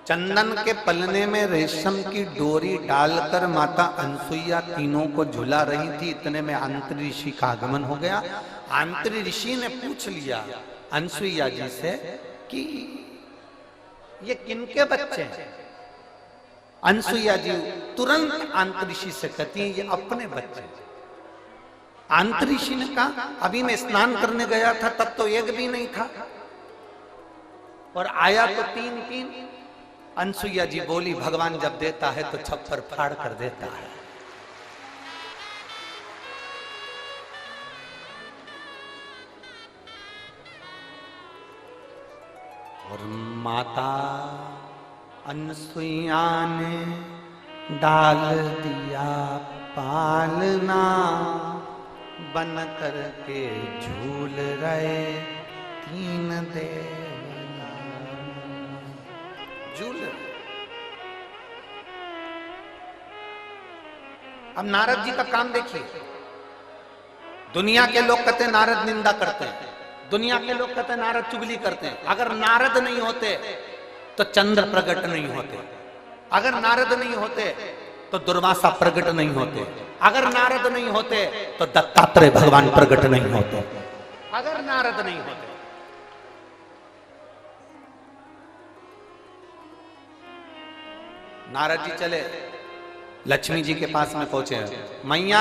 चंदन के पलने में रेशम की डोरी डालकर माता अनसुईया तीनों को झुला रही थी। इतने में अंतरी ऋषि का आगमन हो गया। अंतरी ऋषि ने पूछ लिया अनसुईया जी से कि ये किनके बच्चे हैं। अनसुईया जी तुरंत अंतरी ऋषि से कहती हैं ये अपने बच्चे हैं। अंतरी ऋषि ने कहा अभी मैं स्नान करने गया था तब तो एक भी नहीं था और आया तो तीन तीन। अनसुईया जी बोली भगवान जब देता है तो छप्पर फाड़ कर देता है। और माता अनसुईया ने डाल दिया पालना, बन करके झूल रहे तीन देवता। झूल अब नारद जी का काम देखिए। दुनिया के लोग कहते हैं नारद निंदा करते हैं, दुनिया के लोग कहते हैं नारद चुगली करते हैं। अगर नारद नहीं होते तो चंद्र प्रकट नहीं होते, अगर नारद नहीं होते तो दुर्वासा प्रकट नहीं होते, अगर नारद नहीं होते तो दत्तात्रेय भगवान प्रकट नहीं होते, अगर नारद नहीं होते। नारद जी चले लक्ष्मी जी के पास में पहुंचे। मैया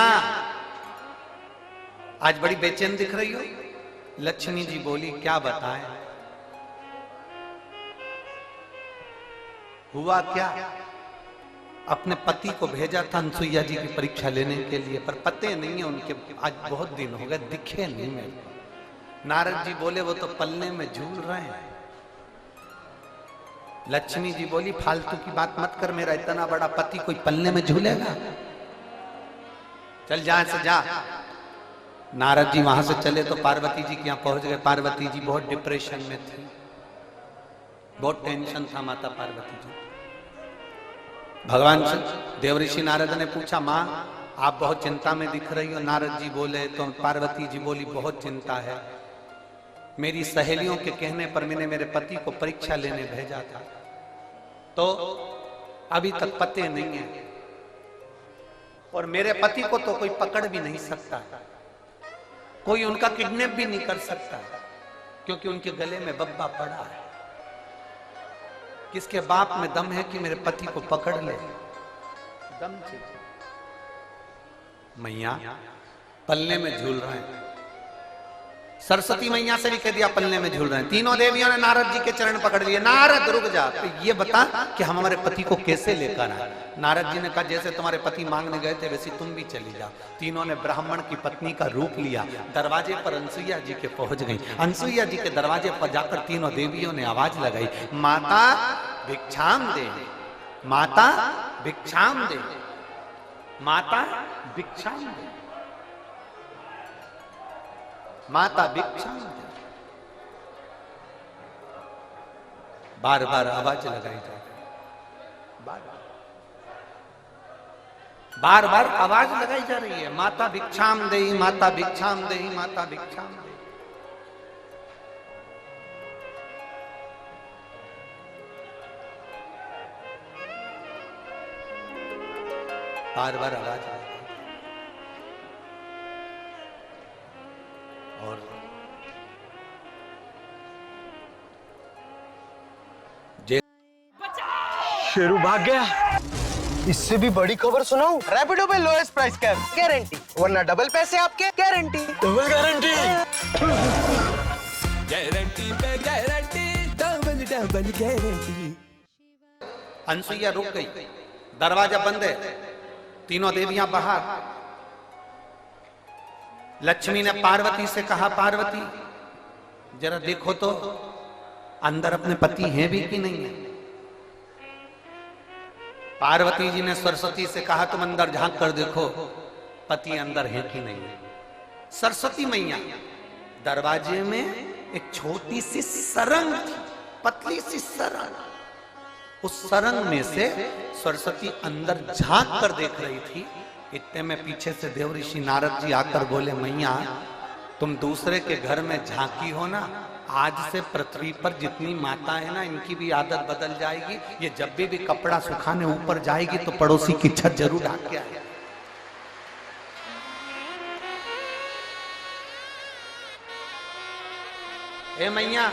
आज बड़ी बेचैन दिख रही हो। लक्ष्मी जी बोली क्या बताएं, हुआ क्या। अपने पति को भेजा था अनसुईया जी की परीक्षा लेने के लिए, पर पते नहीं है उनके, आज बहुत दिन हो गए दिखे नहीं मेरे को। नारद जी बोले वो तो पलने में झूल रहे हैं। लक्ष्मी जी बोली फालतू की बात मत कर, मेरा इतना बड़ा पति कोई पलने में झूलेगा, चल जा से जा। नारद जी वहां से चले तो पार्वती जी के यहाँ पहुंच गए। पार्वती जी बहुत डिप्रेशन में थी, बहुत टेंशन था माता पार्वती जी। भगवान से देवऋषि नारद ने पूछा माँ आप बहुत चिंता में दिख रही हो। नारद जी बोले तो पार्वती जी बोली बहुत चिंता है, मेरी सहेलियों के कहने पर मैंने मेरे पति को परीक्षा लेने भेजा था तो अभी तक पते नहीं है और मेरे पति को तो कोई पकड़ भी नहीं सकता, कोई उनका किडनैप भी नहीं कर सकता क्योंकि उनके गले में बब्बा पड़ा है। किसके बाप में दम है कि मेरे पति को पकड़ ले, दम से। मैया पलने में झूल रहे हैं। सरस्वती मैया से भी कह दिया पलने में झूल रहे हैं। तीनों देवियों ने नारद जी के चरण पकड़ लिए। नारद रुक जा, तो ये बता कि हम हमारे पति को कैसे लेकर आए। नारद जी ने कहा जैसे तुम्हारे पति मांगने गए थे वैसे तुम भी चली जाओ। तीनों ने ब्राह्मण की पत्नी का रूप लिया। दरवाजे पर अनसुईया जी के पहुंच गई। अनसुईया जी के दरवाजे पर जाकर तीनों देवियों ने आवाज लगाई, माता भिक्षाम दे, माता भिक्षाम दे, माता भिक्षाम दे, माता भिक्षाम दे। बार बार आवाज लगाई जाए, बार बार आवाज लगाई जा रही है, माता भिक्षाम दे, माता भिक्षाम दे, माता भिक्षाम दे। बार बार आवाज लगाई और शेरू भाग गया। इससे भी बड़ी खबर सुनाऊं? रैपिडो पे लोएस्ट प्राइस कैप गारंटी, वरना डबल पैसे आपके गारंटी। डबल गारंटी, गारंटी पे guarantee, double double guarantee. Anasuya रुक गई, दरवाजा बंद है, तीनों देवियां बाहर। लक्ष्मी ने पार्वती से कहा पार्वती जरा देखो तो अंदर अपने पति हैं भी कि नहीं है। पार्वती जी ने सरस्वती से कहा तुम अंदर झांक कर देखो पति अंदर है कि नहीं है। सरस्वती मैया दरवाजे में एक छोटी सी सरंग थी, पतली सी सरंग। उस सरंग में से सरस्वती अंदर झांक कर देख रही थी। इतने में पीछे से देव ऋषि नारद जी आकर बोले, मैया तुम दूसरे के घर में झांकी हो ना, आज से पृथ्वी पर जितनी माता है ना, इनकी भी आदत बदल जाएगी। ये जब भी कपड़ा सुखाने ऊपर जाएगी तो पड़ोसी की छत जरूर ढाक के आए। ए मैया,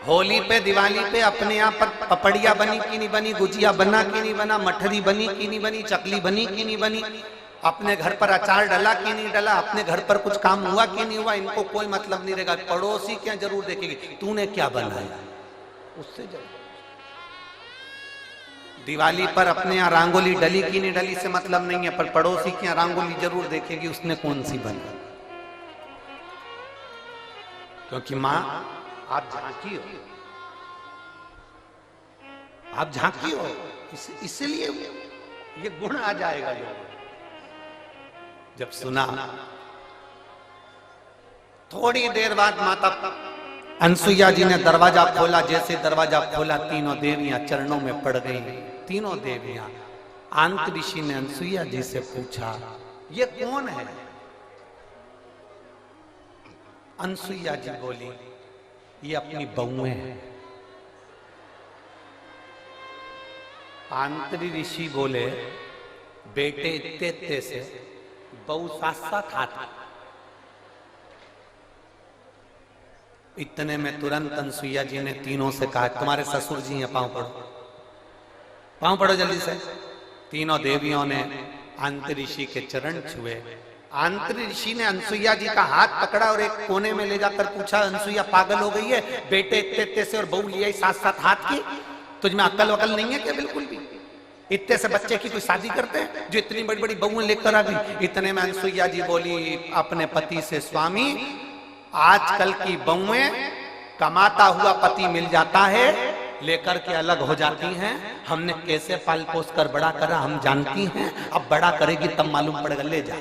होली पे दिवाली पे अपने यहाँ पर पपड़िया बनी कि नहीं बनी, गुजिया बना कि नहीं बना, मठरी बनी कि नहीं बनी, चकली बनी कि नहीं बनी, अपने घर पर अचार डला कि नहीं डला, अपने घर पर कुछ काम हुआ कि नहीं हुआ, इनको कोई मतलब नहीं रहेगा। पड़ोसी क्या जरूर देखेगी तूने क्या बनाया, उससे जरूर। दिवाली पर अपने यहाँ रंगोली डली कि नहीं डली से मतलब नहीं है, पर पड़ोसी की रंगोली जरूर देखेगी उसने कौन सी बनी। क्योंकि माँ आप झांकी हो, आप झांकी हो, इसलिए ये गुण आ जाएगा। जब सुना, थोड़ी देर बाद माता अनसुईया जी ने दरवाजा खोला। जैसे दरवाजा खोला, तीनों देवियां चरणों में पड़ गईं। तीनों देवियां। आंत ऋषि ने अनसुईया जी से पूछा, ये कौन है? अनसुईया जी बोली, ये अपनी बहुएं हैं। आंतरी ऋषि बोले, बेटे इत्ते से बहु साथ साथ हाथ। इतने में तुरंत अनसुईया जी ने तीनों से कहा, तुम्हारे ससुर जी हैं, पांव पड़ो, पांव पड़ो जल्दी से। तीनों देवियों ने आंतरी ऋषि के चरण छुए। आंतरी ऋषि ने अनसुईया जी का हाथ पकड़ा और एक कोने में ले जाकर पूछा, अनसुईया पागल हो गई है? बेटे इत्ते से और बहू लिया साथ साथ हाथ की, तुझमें अक्ल वकल नहीं है क्या? बिल्कुल भी। इतने से बच्चे की कोई शादी करते हैं जो इतनी बड़ी बड़ी बहुएं लेकर आ गई? इतने में अनसुईया जी बोली अपने पति से, स्वामी आजकल की बहुएं कमाता हुआ पति मिल जाता है, लेकर के अलग हो जाती हैं। हमने कैसे पाल पोस कर बड़ा करा हम जानती हैं, अब बड़ा करेगी तब मालूम पड़ेगा, ले जा।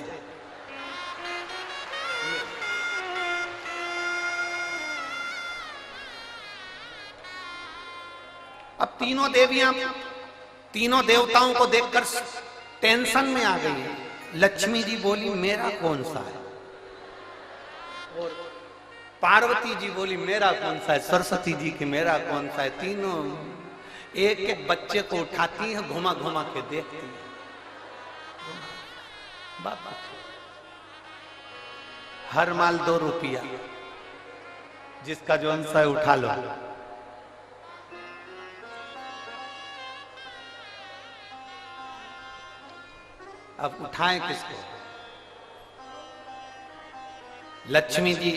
अब तीनों देवियां तीनों देवताओं को देखकर टेंशन में आ गई। लक्ष्मी जी बोली, मेरा कौन सा है? और पार्वती जी बोली, मेरा कौन सा है? सरस्वती जी की, मेरा कौन सा है? तीनों एक एक बच्चे को उठाती हैं, घुमा घुमा के देखती हैं। हर माल 2 रुपया, जिसका जो अंश है उठा लो। अब उठाएं किसको? लक्ष्मी जी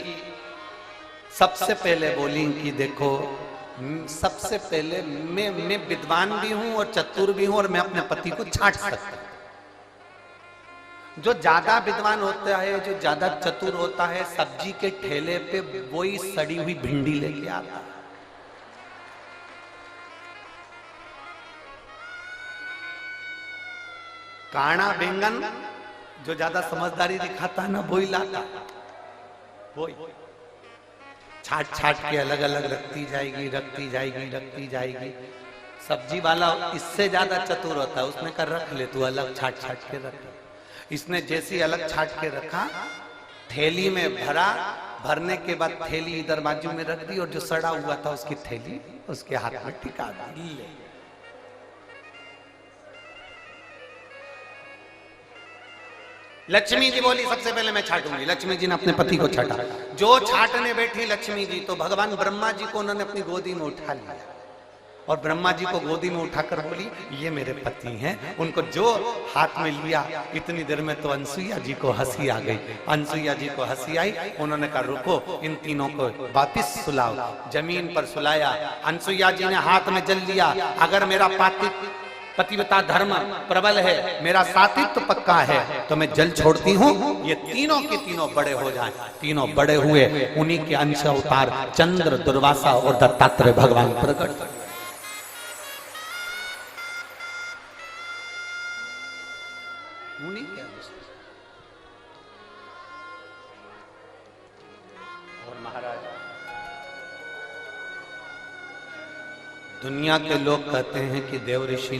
सबसे पहले बोली कि देखो, सबसे पहले मैं विद्वान भी हूं और चतुर भी हूं, और मैं अपने पति को छांट सकता हूं। जो ज्यादा विद्वान होता है, जो ज्यादा चतुर होता है, सब्जी के ठेले पे वही सड़ी हुई भिंडी लेके आता है। काना बैंगन जो ज्यादा समझदारी दिखाता है ना, वही लाता, वही छाट छाट के अलग अलग रखती जाएगी, रखती जाएगी, रखती जाएगी। सब्जी वाला इससे ज्यादा चतुर होता है, उसने कर रख ले तू अलग, छाट छाट के रख। इसने जैसी अलग छाट के रखा, थैली में भरा, भरने के बाद थैली इधर बाजू में रख दी, और जो सड़ा हुआ था उसकी थैली उसके हाथ में टिका दी। लक्ष्मी जी बोली, सबसे पहले मैं छाटूंगी। लक्ष्मी जी ने अपने पति को छाटा। जो छाटने बैठी लक्ष्मी जी, तो भगवान ब्रह्मा जी को उन्होंने अपनी गोदी में उठा लिया, और ब्रह्मा जी को गोदी में उठाकर बोली, ये मेरे पति हैं। उनको जो हाथ में लिया, इतनी देर में तो अनसुईया जी को हंसी आ गई। अनसुईया जी को हंसी आई, उन्होंने कहा रुको, इन तीनों को वापिस सुलाओ। जमीन पर सुलाया। अनसुईया जी ने हाथ में जल लिया, अगर मेरा पतिव्रता धर्म प्रबल है, मेरा सातित्व पक्का है, तो मैं जल छोड़ती हूँ, ये तीनों के तीनों बड़े हो जाएं। तीनों बड़े हुए, उन्हीं के अंश अवतार चंद्र, दुर्वासा और दत्तात्रेय भगवान प्रकट। उन्हीं के अंश। महाराज, दुनिया के लोग कहते हैं कि देव ऋषि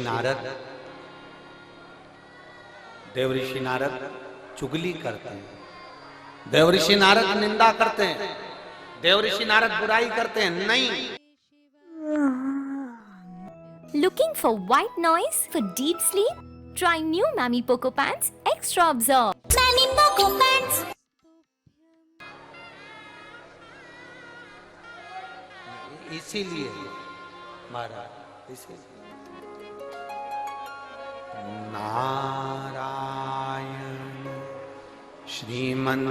नारद चुगली करते हैं, देव ऋषि नारद निंदा करते हैं, देव ऋषि नारद बुराई करते हैं। नहीं, Looking for white noise for deep sleep? Try new Mami Poco Pants Extra Absorb. Mami Poco Pants. इसीलिए महाराज, इसीलिए नारायण श्रीमन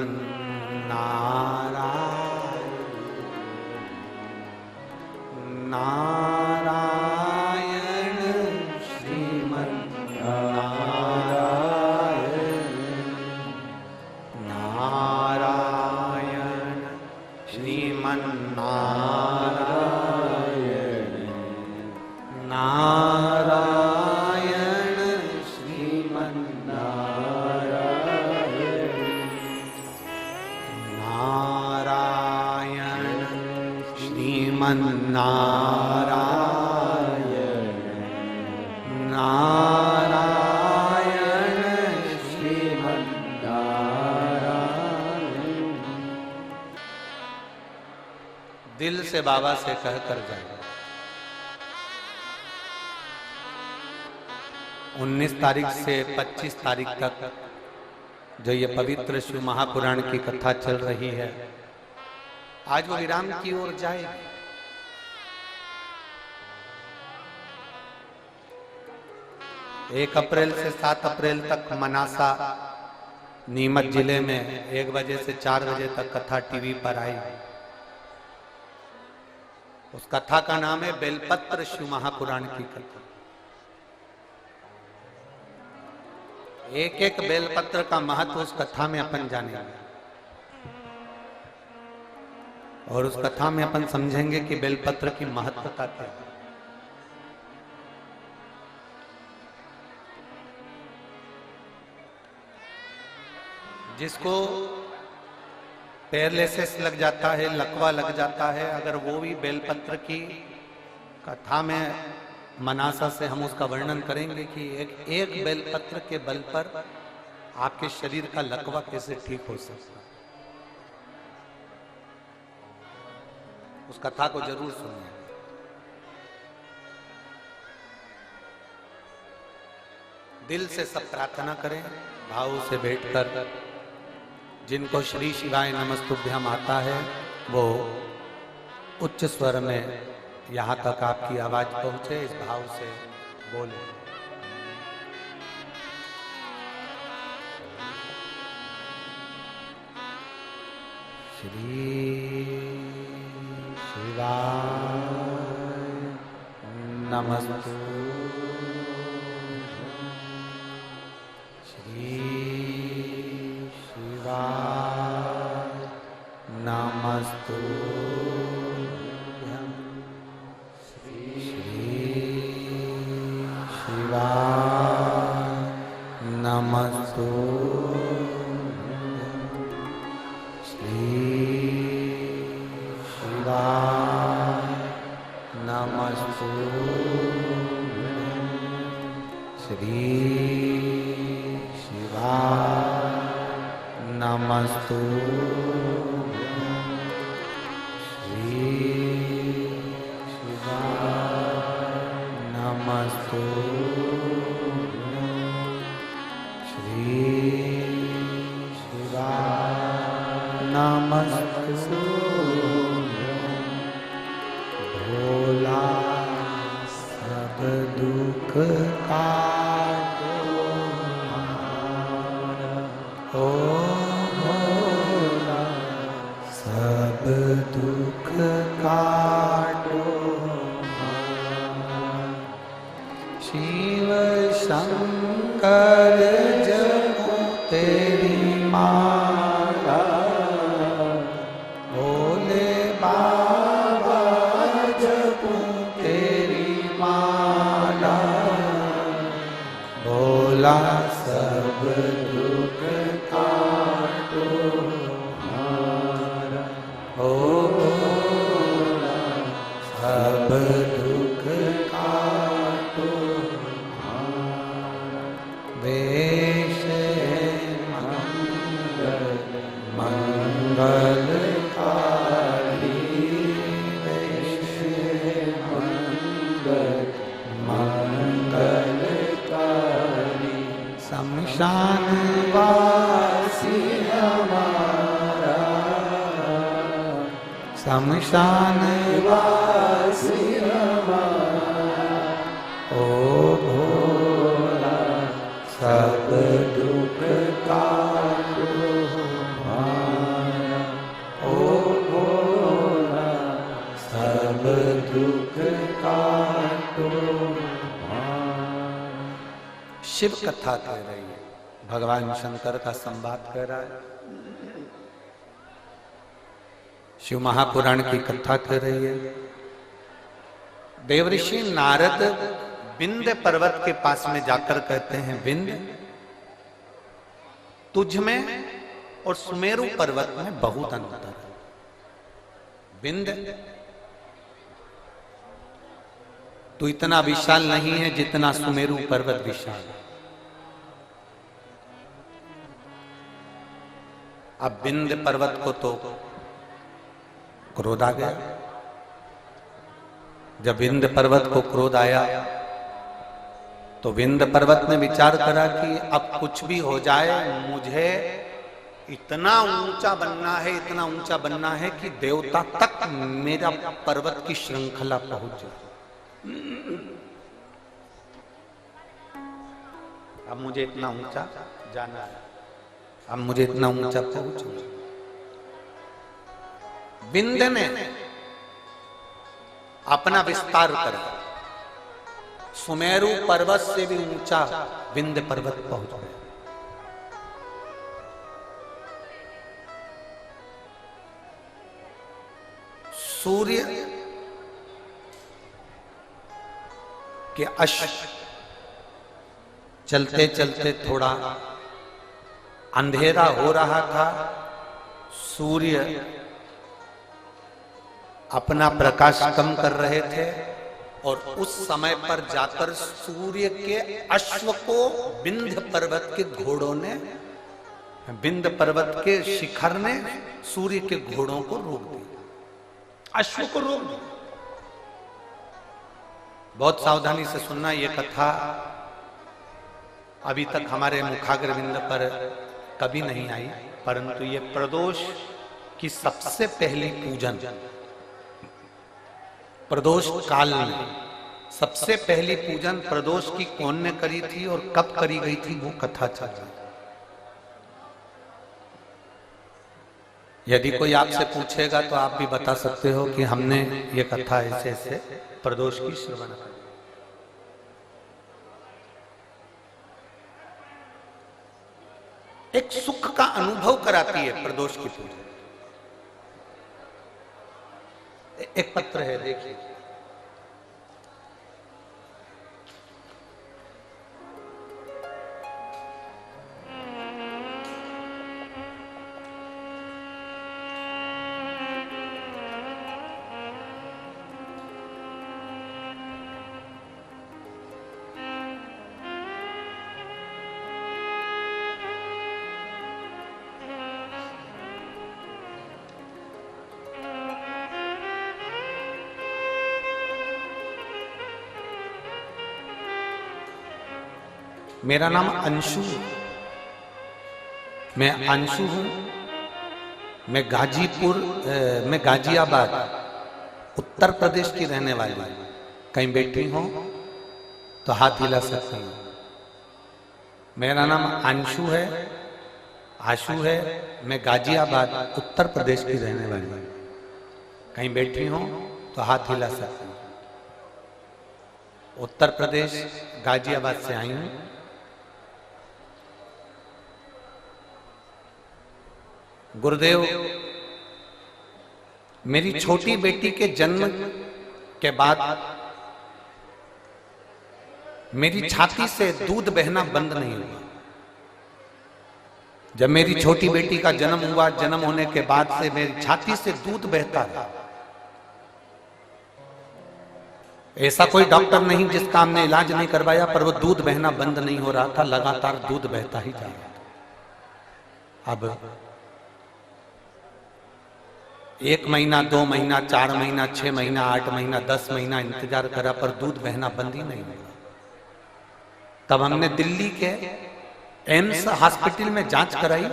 नारायण, नारायण श्रीमन नारायण, नारायण श्रीमन नारायण, नारायण श्रीमन नारायण, नारायण श्रीमन नारायण, नारायण श्रीमन नारायण। दिल से बाबा से कह कर जाएगा। 19 तारीख से 25 तारीख तक जो ये पवित्र शिव महापुराण की कथा चल रही है, आज वो विराम की ओर जाएगी। 1 अप्रैल से 7 अप्रैल तक मनासा नीमच जिले में 1 बजे से 4 बजे तक कथा टीवी पर आई। उस कथा का नाम है बेलपत्र शिव महापुराण की कथा। एक एक बेलपत्र का महत्व उस कथा में अपन जानेंगे और उस कथा में अपन समझेंगे कि बेलपत्र की महत्वता क्या है। जिसको पैरालिसिस लग जाता है, लकवा लग जाता है, अगर वो भी बेलपत्र की कथा में मनासा से हम उसका वर्णन करेंगे कि एक बेलपत्र के बल पर आपके शरीर का लकवा कैसे ठीक हो सकता है। उस कथा को जरूर सुनिए। दिल से सब प्रार्थना करें, भाव से बैठकर। जिनको श्री शिवाय नमस्तुभ्यम आता है वो उच्च स्वर में यहाँ तक आपकी आवाज पहुंचे, इस भाव से बोले। श्री शिवाय नमस्तुभ्यम, श्री शिवाय नमस्तुभ्यम, श्री शिवाय नमस्तुभ्यम, श्री शिवाय नमस्तुभ्यम। भोला सब दुख काटो ओ भोला, सब दुख काटो। शिव शंकर जपो तेरी माला, भोले बाबा जपो तेरी माला, भोला सब दुख काटो हमारा। शमशान वासी हमारा, शमशान वासी हमारा, ओ भोला सब दुख काटो हमारा, ओ भोला सब दुख काटो। शिव कथा कह रही है, भगवान शंकर का संवाद कर रहा है। शिव महापुराण की कथा कर रही है। देवऋषि नारद विंध्य पर्वत के पास में जाकर कहते हैं, विंध्य तुझ में और सुमेरु पर्वत में बहुत अंतर है। विंध्य तू इतना विशाल नहीं है जितना सुमेरु पर्वत विशाल है। अब विंध्य पर्वत को तो क्रोध आ गया। जब विंध्य पर्वत को क्रोध आया तो विंध्य पर्वत ने विचार करा कि अब कुछ भी हो जाए, मुझे इतना ऊंचा बनना है, इतना ऊंचा बनना है कि देवता तक मेरा पर्वत की श्रृंखला पहुंच जाए। अब मुझे इतना ऊंचा जाना है, अब मुझे इतना ऊंचा पहुंचना। विंध्य ने अपना विस्तार करा, सुमेरु पर्वत से भी ऊंचा विंध्य पर्वत पहुंच गया। सूर्य के अश्व चलते चलते थोड़ा अंधेरा हो रहा था। सूर्य अपना प्रकाश कम कर रहे थे और उस समय पर जाकर सूर्य के अश्व को विंध्य पर्वत के घोड़ों ने, विंध्य पर्वत के शिखर ने सूर्य के घोड़ों को रोक दिया, अश्व को रोक दिया। बहुत सावधानी से सुनना, ये कथा अभी तक हमारे मुखाग्रविंद पर कभी नहीं आई, परंतु ये प्रदोष की सबसे पहली पूजन, प्रदोष काल में सबसे पहली पूजन प्रदोष की कौन ने करी थी और कब करी गई थी, वो कथा चल रही। यदि कोई आपसे पूछेगा तो आप भी बता सकते हो कि हमने ये कथा ऐसे ऐसे प्रदोष की श्रवण करी। एक सुख का अनुभव कराती है प्रदोष की पूजा। एक पत्र है, देखिए। मेरा नाम अंशु, मैं अंशु हूं। मैं गाजियाबाद उत्तर प्रदेश की रहने वाली हूं। कहीं बैठी हो तो हाथ हिला सकती हूं। मेरा नाम अंशु है, आशु है। मैं गाजियाबाद उत्तर प्रदेश की रहने वाली हूं। कहीं बैठी हो तो हाथ हिला सकती हूं। उत्तर प्रदेश गाजियाबाद से आई हूं। गुरुदेव, मेरी छोटी बेटी के जन्म के बाद मेरी छाती से दूध बहना बंद नहीं हुआ। जब मेरी छोटी बेटी का जन्म हुआ, जन्म होने के बाद से मेरी छाती से दूध बहता था। ऐसा कोई डॉक्टर नहीं जिसका हमने इलाज नहीं करवाया, पर वो दूध बहना बंद नहीं हो रहा था, लगातार दूध बहता ही जा रहा था। अब 1 महीना, 2 महीना, 4 महीना, 6 महीना, 8 महीना, 10 महीना इंतजार करा पर दूध बहना बंद ही नहीं हुआ। तब हमने दिल्ली के एम्स हॉस्पिटल में जांच कराई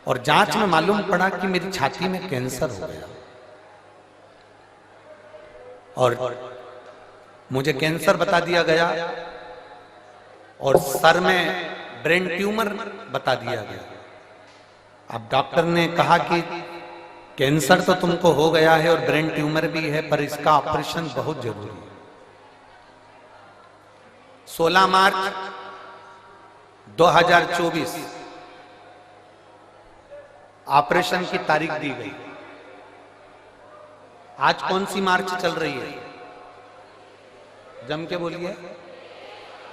और जांच में मालूम पड़ा कि मेरी छाती में कैंसर हो गया और मुझे कैंसर बता दिया गया और सर में ब्रेन ट्यूमर बता दिया गया। अब डॉक्टर ने कहा कि कैंसर तो तुमको हो गया है और ब्रेन ट्यूमर भी है, पर इसका ऑपरेशन बहुत जरूरी है। 16 मार्च 2024 ऑपरेशन की तारीख दी गई। आज कौन सी मार्च चल रही है? जम के बोलिए।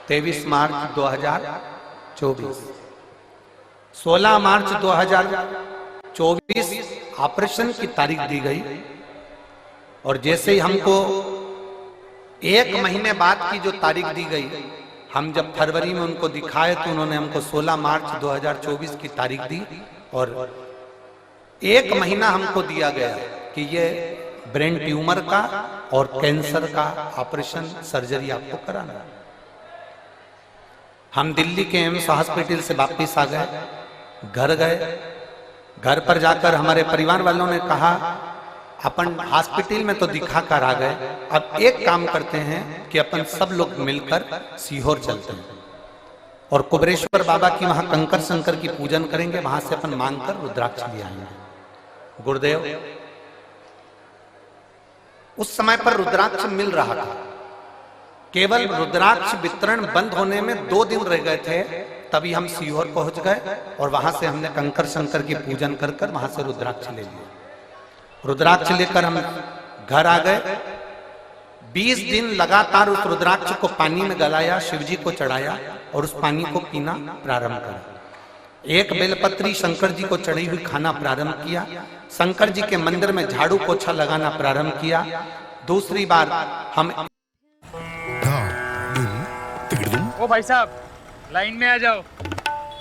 23 मार्च 2024। 16 मार्च 2024 ऑपरेशन की तारीख दी गई और जैसे ही हमको 1 महीने बाद की जो तारीख दी गई, हम जब फरवरी में उनको दिखाए तो उन्होंने हमको 16 मार्च 2024 की तारीख दी और 1 महीना हमको दिया गया कि ये ब्रेन ट्यूमर का और कैंसर का ऑपरेशन सर्जरी आपको कराना है। हम दिल्ली के एम्स हॉस्पिटल से वापिस आ गए, घर गए। घर पर जाकर हमारे परिवार वालों ने कहा अपन हॉस्पिटल में तो दिखा कर आ गए, अब एक काम करते हैं कि अपन सब लोग मिलकर सीहोर चलते हैं और कुबरेश्वर बाबा की वहां कंकर शंकर की पूजन करेंगे, वहां से अपन मांगकर रुद्राक्ष ले आएंगे। गुरुदेव, उस समय पर रुद्राक्ष मिल रहा था, केवल रुद्राक्ष वितरण बंद होने में 2 दिन रह गए थे, तभी हम सीहोर पहुंच गए और वहां से हमने कंकर शंकर की पूजन कर कर वहां से रुद्राक्ष ले लिया। रुद्राक्ष लेकर हम घर आ गए। 20 दिन लगातार उस रुद्राक्ष को पानी में गलाया, शिवजी को चढ़ाया और उस पानी को पीना प्रारंभ करा। एक बेलपत्री शंकर जी को चढ़ी हुई खाना प्रारंभ किया। शंकर जी के मंदिर में झाड़ू पोछा लगाना प्रारंभ किया। दूसरी बार हम ओ भाई साहब, लाइन में आ जाओ।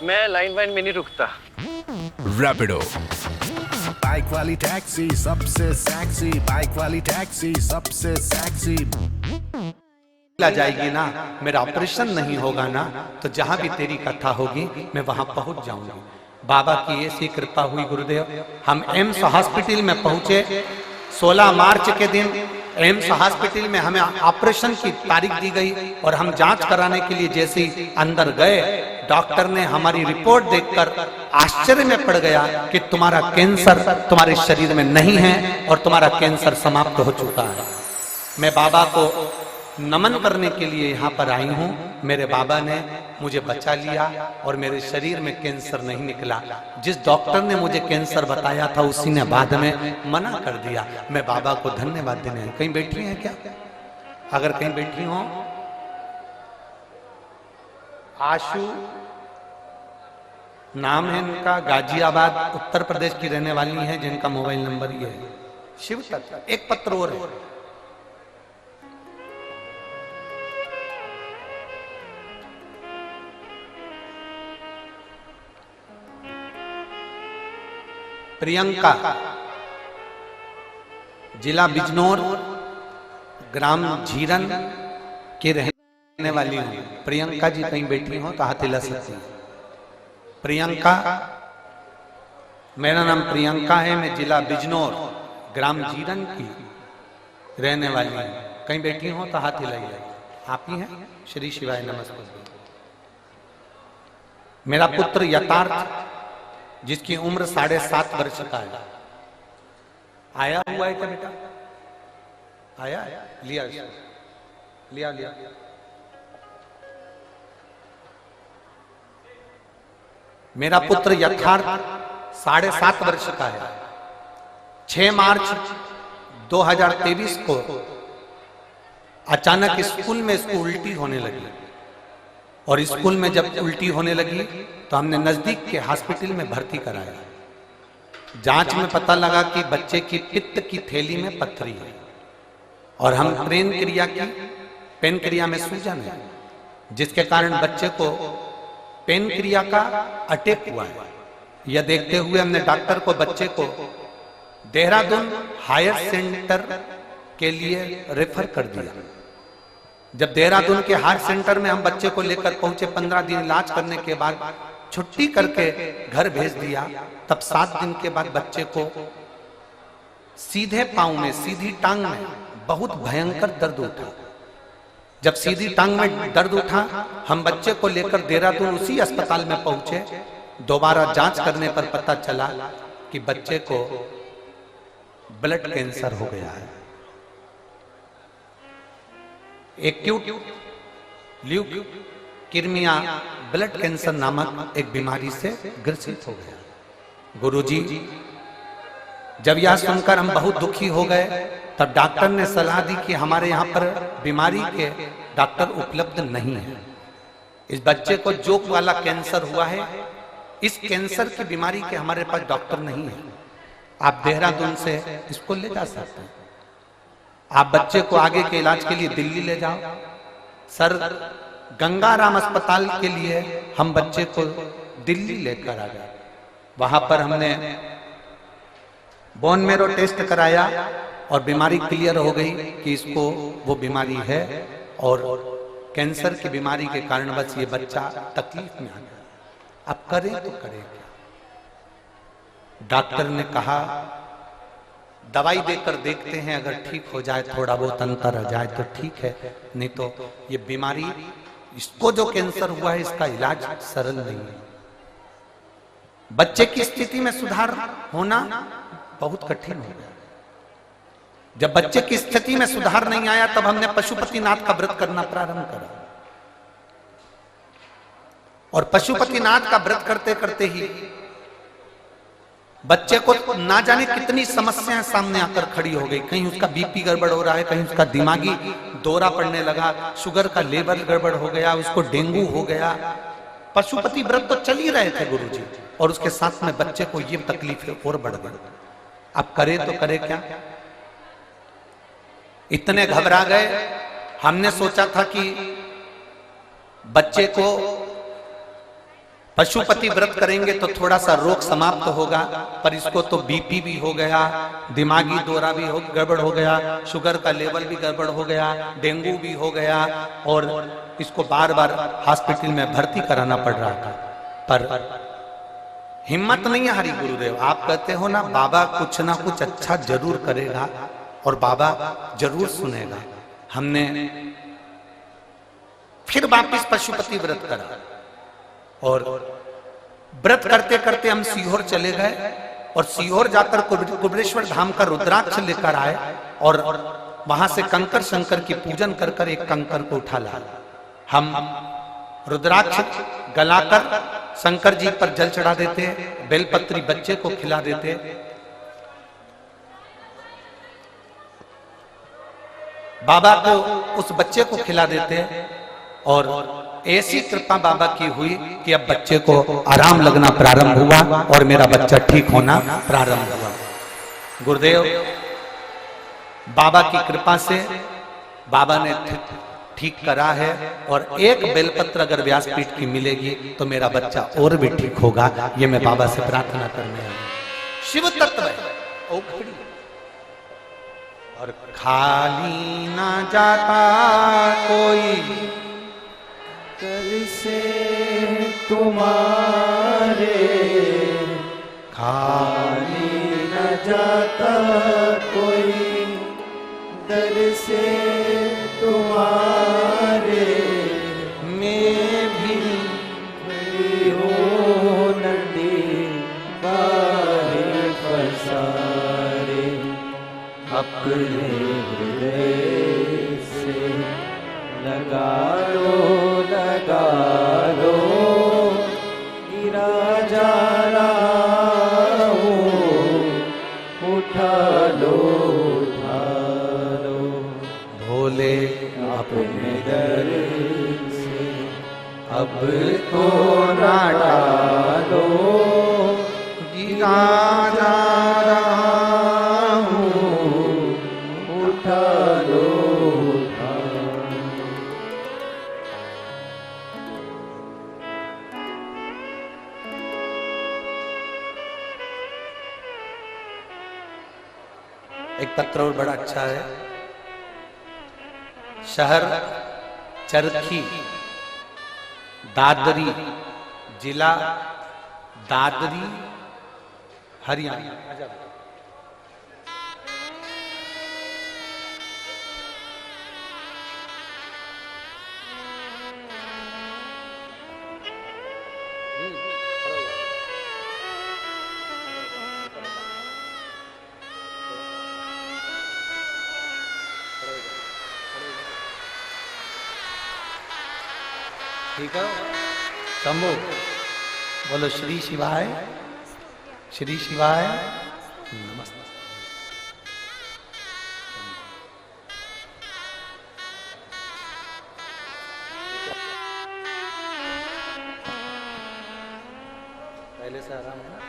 मैं लाइन वाइन में नहीं रुकता। रैपिडो बाइक वाली टैक्सी सबसे सेक्सी, बाइक वाली टैक्सी सबसे सेक्सी। ला जाएगी ना, मेरा ऑपरेशन नहीं होगा ना, तो जहां भी तेरी कथा होगी मैं वहां पहुंच जाऊंगी। बाबा की ऐसी कृपा हुई गुरुदेव। हम एम्स हॉस्पिटल में पहुंचे 16 मार्च के दिन। एम्स हॉस्पिटल में हमें ऑपरेशन की तारीख दी गई और हम जांच कराने के लिए जैसे ही अंदर गए, डॉक्टर ने हमारी रिपोर्ट देखकर आश्चर्य में पड़ गया कि तुम्हारा कैंसर तुम्हारे शरीर में नहीं है और तुम्हारा कैंसर समाप्त हो चुका है। मैं बाबा को नमन करने के लिए यहाँ पर आई हूँ। मेरे बाबा ने मुझे बचा लिया और मेरे शरीर में कैंसर नहीं निकला। जिस डॉक्टर ने मुझे कैंसर बताया था उसी ने बाद में मना कर दिया। मैं बाबा को धन्यवाद देने। कहीं बैठी हैं क्या? अगर कहीं बैठी हो, आशु नाम है इनका, गाजियाबाद उत्तर प्रदेश की रहने वाली हैं, जिनका मोबाइल नंबर ये है। शिव तत्व। एक पत्र और है। प्रियंका, जिला बिजनौर, ग्राम झीरन के रहने वाली हूं। प्रियंका जी कहीं बैठी हो तो हाथ हिला सकती हैं। प्रियंका, मेरा नाम प्रियंका है, मैं जिला बिजनौर, ग्राम झीरन की रहने वाली हूं। कहीं बैठी हो तो हाथ हिलाइए। आप ही हैं? श्री शिवाय नमस्कार। मेरा पुत्र यथार्थ, जिसकी उम्र 7.5 वर्ष का है, आया हुआ है क्या बेटा? आया? लिया लिया लिया। मेरा पुत्र यथार्थ 7.5 वर्ष का है। 6 मार्च 2023 को अचानक स्कूल में इसको उल्टी होने लगी और स्कूल में जब उल्टी होने लगी तो हमने नजदीक के हॉस्पिटल में भर्ती कराया। जांच में पता लगा कि बच्चे की पित्त की थैली में पत्थरी है और हम पेन क्रिया में सूजन है, जिसके कारण बच्चे को पेन क्रिया का अटैक हुआ है। यह देखते हुए हमने डॉक्टर को बच्चे को देहरादून हायर सेंटर के लिए रेफर कर दिया। जब देहरादून के हायर सेंटर में हम बच्चे को लेकर पहुंचे, 15 दिन इलाज करने के बाद छुट्टी करके घर भेज दिया, तब 7 दिन के बाद बच्चे को सीधे पांव में, सीधी टांग में बहुत भयंकर दर्द उठा। जब सीधी टांग में दर्द उठा, हम बच्चे को लेकर देहरादून उसी अस्पताल में पहुंचे। दोबारा जांच करने पर पता चला कि बच्चे को ब्लड कैंसर हो गया है। एक्यूट ल्यूकेमिया ब्लड कैंसर नामक एक बीमारी से ग्रसित हो गया। गुरुजी, जब यह सुनकर हम बहुत दुखी हो गए, तब डॉक्टर ने सलाह दी कि हमारे यहाँ पर बीमारी के डॉक्टर उपलब्ध नहीं है। इस बच्चे को जोक वाला कैंसर हुआ है, इस कैंसर की बीमारी के हमारे पास डॉक्टर नहीं है। आप देहरादून से इसको ले जा सकते हैं, आप बच्चे को आगे के इलाज के लिए दिल्ली ले जाओ। सर, गंगाराम अस्पताल के लिए हम बच्चे को दिल्ली लेकर आ गए। वहां पर हमने बोन मेरो टेस्ट कराया और बीमारी क्लियर हो गई कि इसको वो बीमारी है और कैंसर की बीमारी के कारण बस ये बच्चा तकलीफ में आ गया। अब करें तो करें क्या? डॉक्टर ने कहा दवाई देकर देखते हैं, अगर ठीक हो जाए, थोड़ा बहुत अंतर आ जाए तो ठीक है, नहीं तो ये बीमारी, इसको जो कैंसर हुआ है इसका इलाज सरल नहीं है। बच्चे की स्थिति में सुधार होना बहुत कठिन हो गया। जब बच्चे की स्थिति में सुधार नहीं आया, तब हमने पशुपतिनाथ का व्रत करना प्रारंभ करा। और पशुपतिनाथ का व्रत करते करते ही बच्चे को ना जाने कितनी समस्याएं सामने आकर खड़ी हो गई। कहीं उसका बीपी गड़बड़ हो रहा है, कहीं उसका दिमागी दौरा पड़ने लगा, शुगर का लेवल गड़बड़ हो गया, उसको डेंगू हो गया। पशुपति व्रत तो चल ही रहे थे गुरुजी, और उसके साथ में बच्चे को ये तकलीफें और बढ़ गई। अब करे तो करे क्या? इतने घबरा गए। हमने सोचा था कि बच्चे को पशुपति व्रत करेंगे तो थोड़ा सा रोग समाप्त होगा, पर इसको तो बीपी भी हो गया, दिमागी दौरा भी गड़बड़ हो गया, शुगर का लेवल भी गड़बड़ हो गया, डेंगू भी हो गया, और इसको बार बार हॉस्पिटल में भर्ती कराना पड़ रहा था। पर हिम्मत नहीं हारी गुरुदेव। आप कहते हो ना, बाबा कुछ ना कुछ अच्छा जरूर करेगा और बाबा जरूर सुनेगा। हमने फिर वापिस पशुपति व्रत करा, और व्रत करते करते हम सीहोर चले गए, और सीहोर जाकर कुबरेश्वर धाम का रुद्राक्ष लेकर आए, और वहां से कंकर शंकर की पूजन कर कर एक कंकर को उठा लाए। हम रुद्राक्ष गलाकर शंकर जी पर जल चढ़ा देते, बेलपत्री बच्चे को खिला देते। बाबा को उस बच्चे को खिला देते, और ऐसी कृपा बाबा की हुई कि अब बच्चे को आराम लगना प्रारंभ हुआ और मेरा बच्चा ठीक होना प्रारंभ हुआ। गुरुदेव, बाबा की कृपा से बाबा ने ठीक करा है, और एक बेलपत्र अगर व्यासपीठ की मिलेगी तो मेरा बच्चा और भी ठीक होगा। ये मैं बाबा से प्रार्थना करने आया। शिव तत्व है और खाली ना जाता कोई कर से तुम्हारे, खाली न जाता कोई दर से तुम्हारे। मैं भी हो नदी बाहे पसारे, अपने हृदय से लगा लो गिरा जा रहा हूँ, उठा लो भोले अपने दर से, अब तो ना डालो, गिरा जा रहा हूँ, उठा लो। एक पत्र और बड़ा अच्छा है। शहर चरखी, दादरी, जिला दादरी, हरियाणा। ठीक है, शंभू बोलो श्री शिवाय, श्री शिवाय नमस्ते। पहले से आराम है।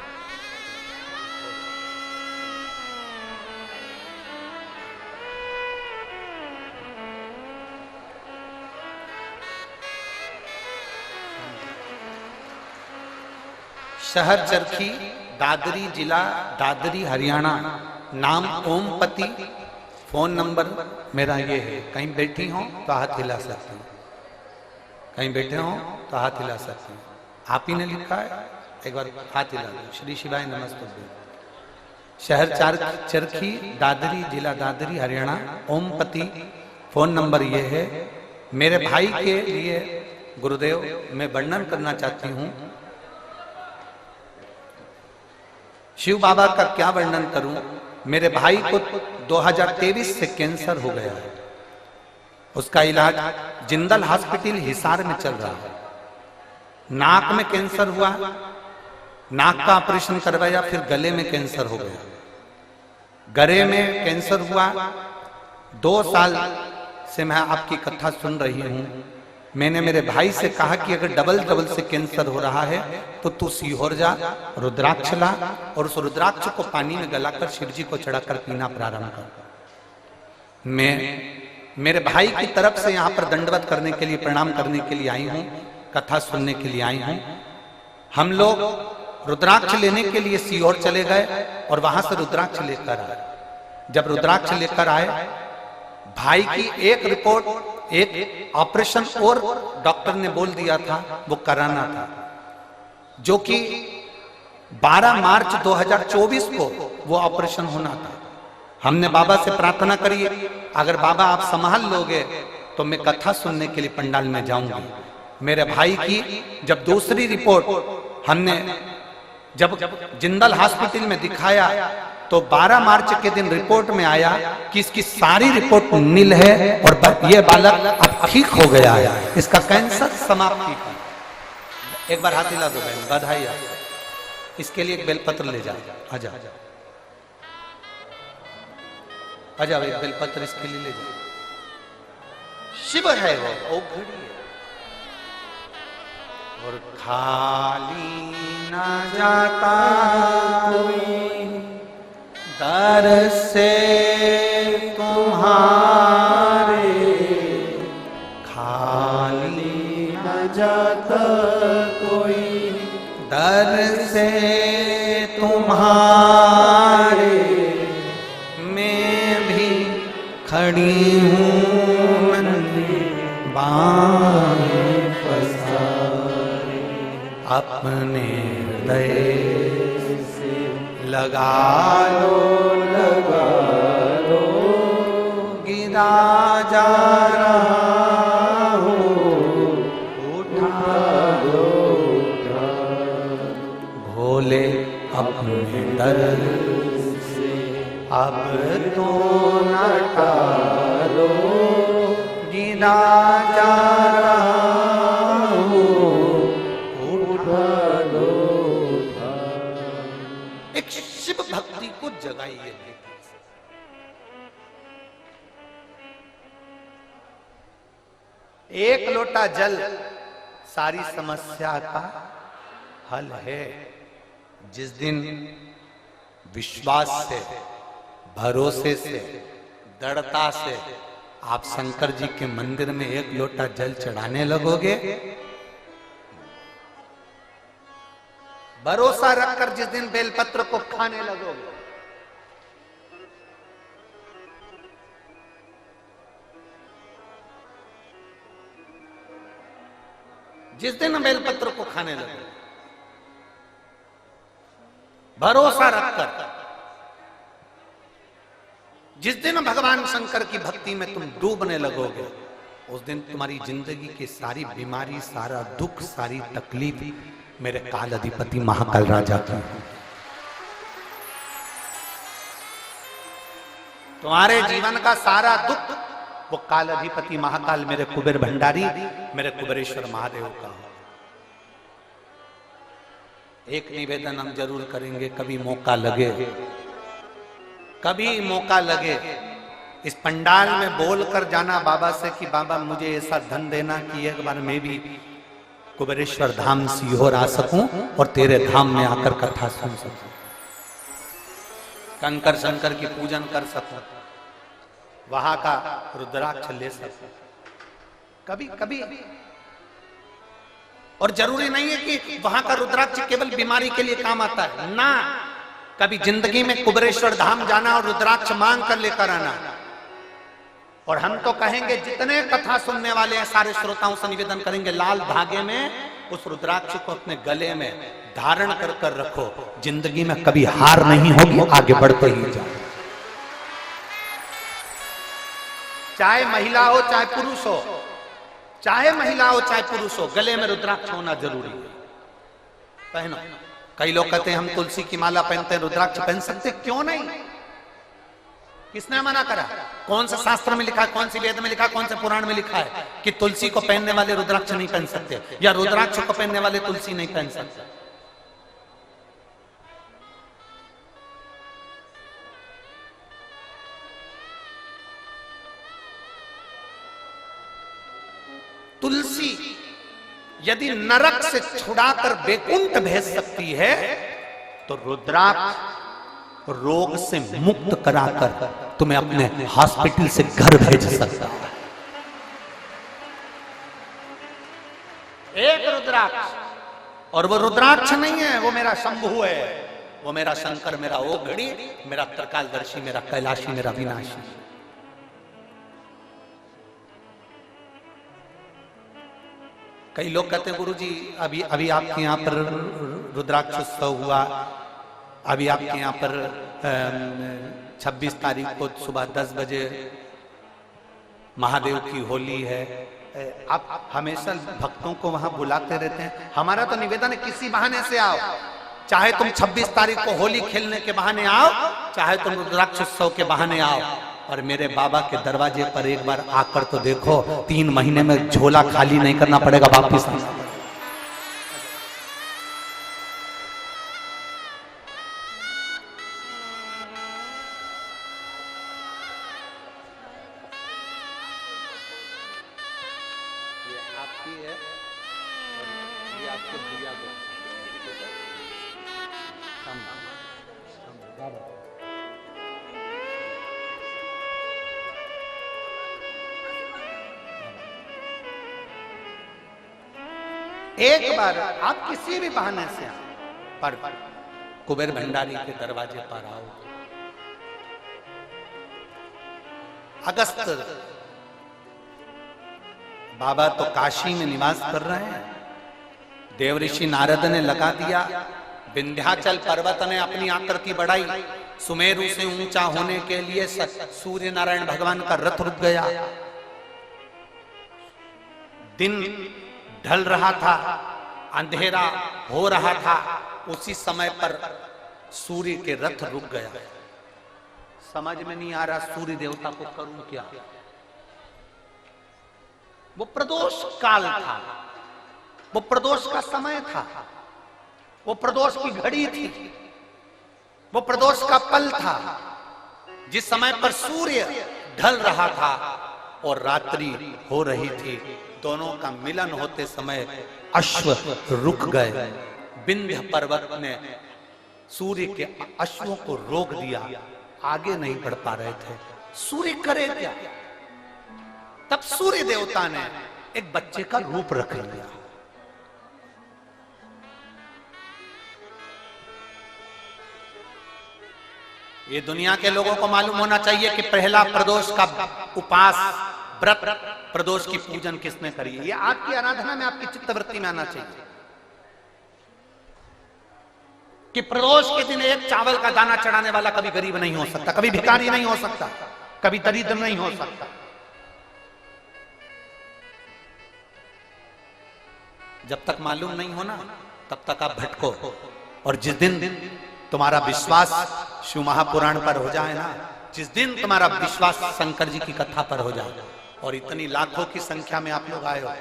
शहर चरखी, दादरी, जिला दादरी, हरियाणा। नाम ओमपति। फोन नंबर मेरा ये है। कहीं बैठी हो तो हाथ हिला सकती हूँ, कहीं बैठे हो तो हाथ हिला सकती हूँ। आप ही ने लिखा है, एक बार हाथ हिला दो। श्री शिवाय नमस्ते। शहर चरखी, दादरी, जिला दादरी, हरियाणा। ओमपति। फोन नंबर ये है। मेरे भाई के लिए गुरुदेव मैं वर्णन करना चाहती हूँ। शिव बाबा का क्या वर्णन करूं। मेरे भाई को 2023 से कैंसर हो गया है। उसका इलाज जिंदल हॉस्पिटल हिसार में चल रहा है। नाक में कैंसर हुआ, नाक का ऑपरेशन करवाया, फिर गले में कैंसर हो गया। गले में कैंसर हुआ। 2 साल से मैं आपकी कथा सुन रही हूं। मैंने मेरे भाई से कहा कि अगर डबल से कैंसर हो रहा है तो तू सीहोर जा, रुद्राक्ष ला और उस रुद्राक्ष को पानी में गलाकर शिव जी को चढ़ाकर पीना प्रारंभ कर। मैं मेरे भाई की तरफ से यहाँ पर दंडवत करने के लिए, प्रणाम करने के लिए आई हूँ, कथा सुनने के लिए आई हूँ। हम लोग रुद्राक्ष लेने के लिए सीहोर चले गए और वहां से रुद्राक्ष लेकर आए। जब रुद्राक्ष लेकर आए, भाई की एक रिपोर्ट, एक ऑपरेशन और डॉक्टर ने बोल दिया था वो कराना था, जो कि 12 मार्च 2024 को वो ऑपरेशन होना था। हमने बाबा से प्रार्थना करी, अगर बाबा आप संभाल लोगे तो मैं कथा सुनने के लिए पंडाल में जाऊंगी। मेरे भाई की जब दूसरी रिपोर्ट हमने जब जिंदल हॉस्पिटल में दिखाया तो 12 मार्च के दिन रिपोर्ट में आया कि इसकी सारी रिपोर्ट नील है और ये बालक अब ठीक हो गया है, इसका कैंसर समाप्ति का। एक बार हाथ हिला दो बहन, बधाई। इसके लिए एक बेलपत्र ले जाओ, आ जाओ आ जाओ, एक बेलपत्र इसके लिए ले जाओ। शिव है वो घड़ी है और खाली ना जाता कोई दर से तुम्हारे, खाली न जाता कोई दर से तुम्हारे। मैं भी खड़ी हूँ बाहें पसारे, अपने हृदय लगा लो गिरा जा रहा हो, उठा लो भोले अपने दर से अब तो न टालो, गिरा जा रहा हो, उठा लो। एक शिव भक्ति को जगाइए। एक लोटा जल सारी समस्या का हल है। जिस दिन विश्वास से, भरोसे से, दृढ़ता से आप शंकर जी के मंदिर में एक लोटा जल चढ़ाने लगोगे, भरोसा रखकर जिस दिन बेलपत्र को खाने लगोगे, जिस दिन बेलपत्र को खाने लगे, भरोसा रखकर, जिस दिन भगवान शंकर की भक्ति में तुम डूबने लगोगे, उस दिन तुम्हारी जिंदगी की सारी बीमारी, सारा दुख, सारी तकलीफ मेरे काल अधिपति महाकाल राजा की। तुम्हारे जीवन का सारा दुख वो काल अधिपति महाकाल मेरे कुबेर भंडारी, मेरे कुबेरेश्वर महादेव का। एक निवेदन हम जरूर करेंगे, कभी मौका लगे, कभी मौका लगे, इस पंडाल में बोलकर जाना बाबा से कि बाबा मुझे ऐसा धन देना कि एक बार मैं भी कुबेरेश्वर धाम सीहोर आ सकूं और तेरे धाम में आकर कथा सुन सकूं, कंकर शंकर की पूजन कर सकूं, वहां का रुद्राक्ष ले सकूं। कभी कभी, और जरूरी नहीं है कि वहां का रुद्राक्ष केवल बीमारी के लिए काम आता है ना, कभी जिंदगी में कुबेरेश्वर धाम जाना और रुद्राक्ष मांग कर लेकर आना। और हम तो कहेंगे, जितने कथा सुनने वाले हैं सारे श्रोताओं से निवेदन करेंगे, लाल धागे में उस रुद्राक्ष को अपने गले में धारण कर कर रखो, जिंदगी में कभी हार नहीं होगी, आगे बढ़ते ही जाओ। चाहे महिला हो चाहे पुरुष हो, चाहे महिला हो चाहे पुरुष हो, गले में रुद्राक्ष होना जरूरी है। पहनो। कई लोग कहते हैं हम तुलसी की माला पहनते हैं, रुद्राक्ष पहन सकते, क्यों नहीं? किसने मना करा? कौन से शास्त्र में लिखा है, कौन सी वेद में लिखा है, कौन से पुराण में लिखा है कि तुलसी को पहनने वाले रुद्राक्ष नहीं पहन सकते, या रुद्राक्ष को पहनने वाले तुलसी नहीं पहन सकते? तुलसी यदि नरक से छुड़ाकर वैकुंठ भेज सकती है, तो रुद्राक्ष रोग से मुक्त कराकर तुम्हें अपने हॉस्पिटल से घर भेज सकता है। एक रुद्राक्ष, और वो रुद्राक्ष नहीं है, वो मेरा शंभु है, वो मेरा शंकर, मेरा ओघड़ी, मेरा त्रिकालदर्शी, मेरा कैलाशी, मेरा विनाशी। कई लोग कहते हैं गुरुजी अभी अभी आपके यहाँ पर रुद्राक्ष उत्सव हुआ, अभी आपके यहाँ पर 26 तारीख को सुबह 10 बजे महादेव की होली है, आप हमेशा भक्तों को वहां बुलाते रहते हैं। हमारा तो निवेदन है किसी बहाने से आओ, चाहे तुम 26 तारीख को होली खेलने के बहाने आओ, चाहे तुम रुद्राक्ष उत्सव के बहाने आओ, और मेरे बाबा के दरवाजे पर एक बार आकर तो देखो, 3 महीने में झोला खाली नहीं करना पड़ेगा वापिस। एक बार आप किसी भी बहाने से पर कुबेर भंडारी के दरवाजे पर आओ। अगस्त बाबा तो काशी में निवास कर रहे हैं, देवऋषि नारद ने लगा दिया, विंध्याचल पर्वत ने अपनी आकृति बढ़ाई, सुमेरु से ऊंचा होने के लिए सूर्य नारायण भगवान का रथ रुक गया, दिन ढल रहा था, अंधेरा हो रहा था, उसी समय पर सूर्य के रथ रुक गया। समझ में नहीं आ रहा सूर्य देवता को करूं क्या। वो प्रदोष काल था, वो प्रदोष का समय था, वो प्रदोष की घड़ी थी, वो प्रदोष का पल था, जिस समय पर सूर्य ढल रहा था और रात्रि हो रही थी। दोनों का मिलन होते समय अश्व रुक गए। विंध्य पर्वत ने सूर्य के अश्वों को रोक दिया, आगे नहीं बढ़ पा रहे थे। सूर्य करे क्या? तब सूर्य देवता ने एक बच्चे का रूप रख लिया। ये दुनिया के लोगों को मालूम होना चाहिए कि पहला प्रदोष का उपास व्रत प्रदोष की पूजन किसने करी है? ये आपकी आराधना में, आपकी चित्तवृत्ति में आना चाहिए कि प्रदोष के दिन एक चावल का दाना चढ़ाने वाला कभी गरीब नहीं हो सकता, कभी भिखारी नहीं हो सकता, कभी दरिद्र नहीं हो सकता। जब तक मालूम नहीं हो ना, तब तक आप भटको। और जिस दिन तुम्हारा विश्वास शिव महापुराण पर हो जाए ना, जिस दिन तुम्हारा विश्वास शंकर जी की कथा पर हो जाए, और इतनी लाखों की संख्या में आप लोग आए हो,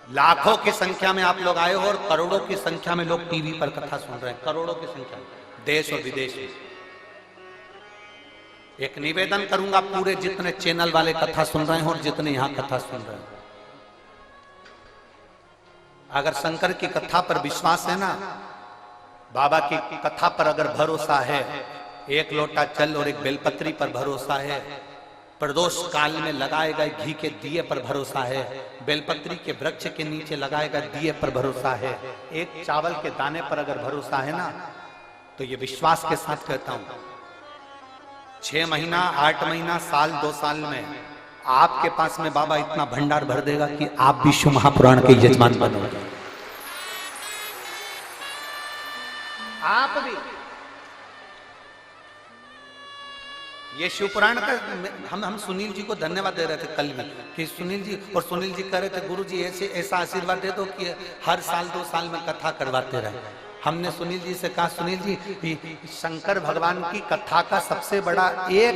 लाखों की संख्या में आप लोग आए हो, और करोड़ों की संख्या में लोग टीवी पर कथा सुन रहे हैं, करोड़ों की संख्या में, देश और विदेश में। एक निवेदन करूंगा, पूरे जितने चैनल वाले कथा सुन रहे हैं और जितने यहां कथा सुन रहे हैं, अगर शंकर की कथा पर विश्वास है ना, बाबा की कथा पर अगर भरोसा है, एक लोटा जल और एक बेलपत्री पर भरोसा है, प्रदोष काल में लगाए गए घी के दिए पर भरोसा है, बेलपत्री के वृक्ष के नीचे लगाए गए दिए पर भरोसा है, एक चावल के दाने पर अगर भरोसा है ना, तो ये विश्वास के साथ कहता हूं, 6 महीना 8 महीना साल 2 साल में आपके पास में बाबा इतना भंडार भर देगा कि आप भी शिव महापुराण के यजमान बनोगे। आप भी ये शिव पुराण का हम सुनील जी को धन्यवाद दे रहे थे कल भी कि सुनील जी, और सुनील जी कह रहे थे गुरु जी ऐसा आशीर्वाद दे दो कि हर साल 2 साल में कथा करवाते रहे। हमने सुनील जी से कहा, सुनील जी शंकर भगवान की कथा का सबसे बड़ा एक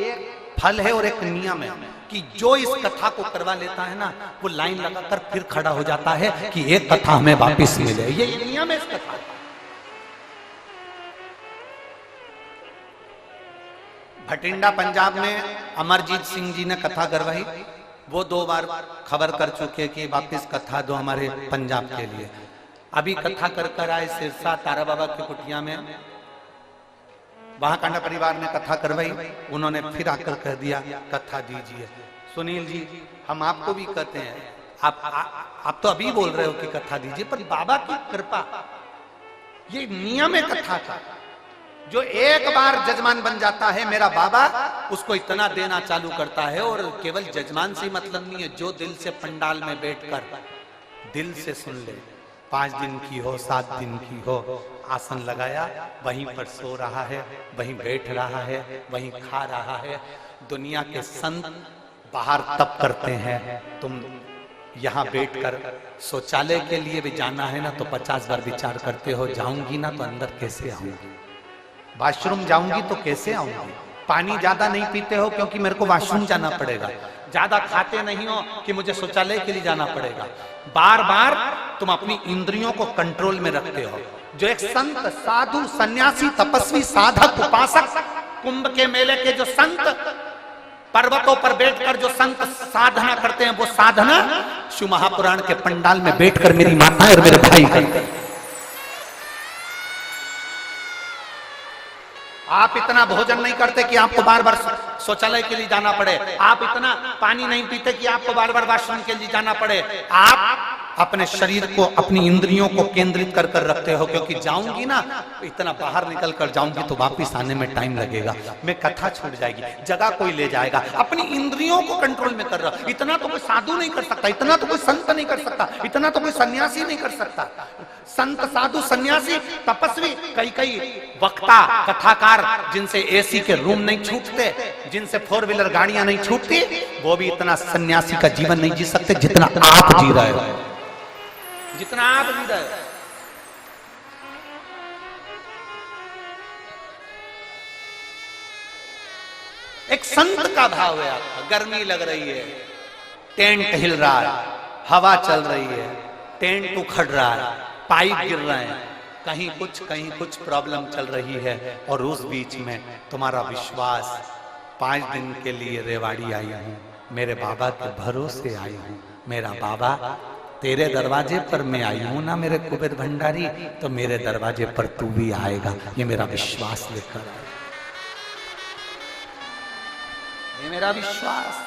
फल है और एक नियम है कि जो इस कथा को करवा लेता है ना, वो लाइन लगाकर फिर खड़ा हो जाता है कि एक कथा हमें वापस मिले। ये नियम है इस कथा। भटिंडा पंजाब में अमरजीत सिंह जी ने कथा करवाई, वो 2 बार खबर कर चुके कि वापस कथा दो हमारे पंजाब के लिए। अभी कथा कर आए सिरसा तारा बाबा की कुटिया में, वहां कांडा परिवार ने कथा करवाई, उन्होंने फिर आकर कह दिया कथा दीजिए। सुनील जी, हम आपको भी कहते हैं, आप तो अभी बोल रहे हो कि कथा दीजिए, पर बाबा की कृपा, ये नियम है कथा का। जो एक बार जजमान बन जाता है मेरा बाबा, उसको इतना देना चालू करता है। और केवल जजमान से मतलब नहीं है, जो दिल से पंडाल में बैठकर दिल से सुन ले, 5 दिन की हो 7 दिन की हो, आसन लगाया वहीं पर सो रहा है, वहीं बैठ रहा है, वहीं खा रहा है। दुनिया के संत बाहर तप करते हैं, तुम यहाँ बैठकर शौचालय के लिए भी जाना है ना तो 50 बार विचार करते हो, जाऊंगी ना तो अंदर कैसे आऊंगी, वॉशरूम जाऊंगी तो कैसे आऊंगी। पानी ज्यादा नहीं पीते हो क्योंकि मेरे को वॉशरूम जाना पड़ेगा, ज्यादा खाते नहीं हो कि मुझे शौचालय के लिए जाना पड़ेगा। बार बार तुम अपनी इंद्रियों को कंट्रोल में रखते हो। जो एक संत, साधु, सन्यासी, तपस्वी, साधक, उपासक, कुंभ के मेले के जो संत पर्वतों पर बैठकर जो संत साधना करते हैं, वो साधना शिव महापुराण के पंडाल में बैठकर मेरी माता और मेरे भाई करते हैं। आप इतना भोजन नहीं करते कि आपको बार बार शौचालय के लिए जाना पड़े, आप इतना पानी नहीं पीते कि आपको बार बार वॉशरूम के लिए जाना पड़े। आप अपने शरीर को, अपनी इंद्रियों को केंद्रित कर कर रखते हो, क्योंकि जाऊंगी ना, इतना बाहर निकल कर जाऊंगी तो वापिस आने में टाइम लगेगा, मैं कथा छूट जाएगी, जगह कोई ले जाएगा। अपनी इंद्रियों को कंट्रोल में कर रहा। इतना तो कोई साधु नहीं कर सकता, इतना तो कोई संत नहीं कर सकता, इतना तो कोई सन्यासी नहीं कर सकता। संत, साधु, सन्यासी, तपस्वी, कई वक्ता, कथाकार, जिनसे एसी के रूम नहीं छूटते, जिनसे 4 व्हीलर गाड़ियां नहीं छूटती, वो भी इतना सन्यासी का जीवन नहीं जी सकते जितना आप जी रहे हो, जितना आप जी रहे हो। एक संत का भाव है आपका। गर्मी लग रही है, टेंट हिल रहा है, हवा चल रही है, टेंट उखड़ रहा है, पाइप गिर रहे हैं, कहीं कुछ प्रॉब्लम चल रही है, और उस बीच में तुम्हारा विश्वास, 5 दिन के लिए रेवाड़ी आई हूं, मेरे बाबा के भरोसे आई हूं, मेरा बाबा तेरे दरवाजे पर मैं आई हूं ना मेरे कुबेर भंडारी, तो मेरे दरवाजे पर तू भी आएगा, ये मेरा विश्वास लेकर, ये मेरा विश्वास।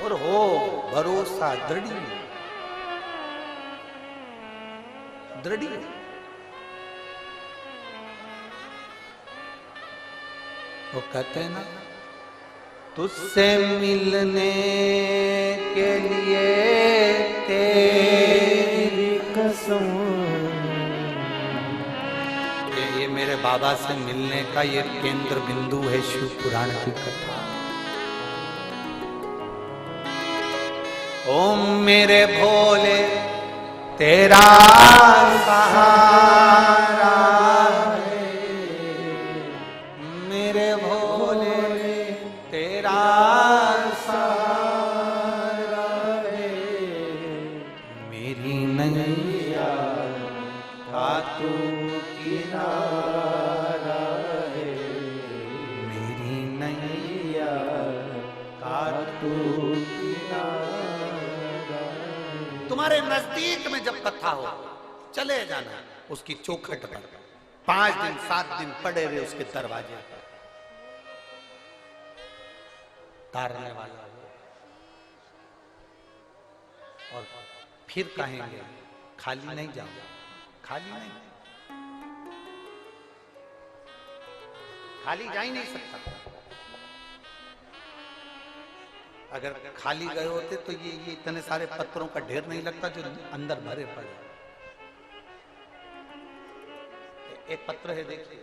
और हो भरोसा दृढ़, वो कहते हैं ना, तुझसे मिलने के लिए तेरी कसम। ये मेरे बाबा से मिलने का ये केंद्र बिंदु है शिव पुराण की कथा। ओम मेरे भोले तेरा सहारा है, मेरे भोले तेरा सहारा है, मेरी नैया का तू किनारा है, मेरी नैया का तू किनारा। तुम्हारे नजदीक में जब कथा हो चले जाना उसकी चौखट पर, 5 दिन 7 दिन पड़े रहे उसके दरवाजे पर, तारने वाला हो और फिर कहेंगे खाली नहीं जाओ, खाली नहीं, खाली जा ही नहीं सकता। अगर खाली गए होते तो ये इतने सारे पत्थरों का ढेर नहीं लगता जो अंदर भरे पड़े। एक पत्र है देखिए,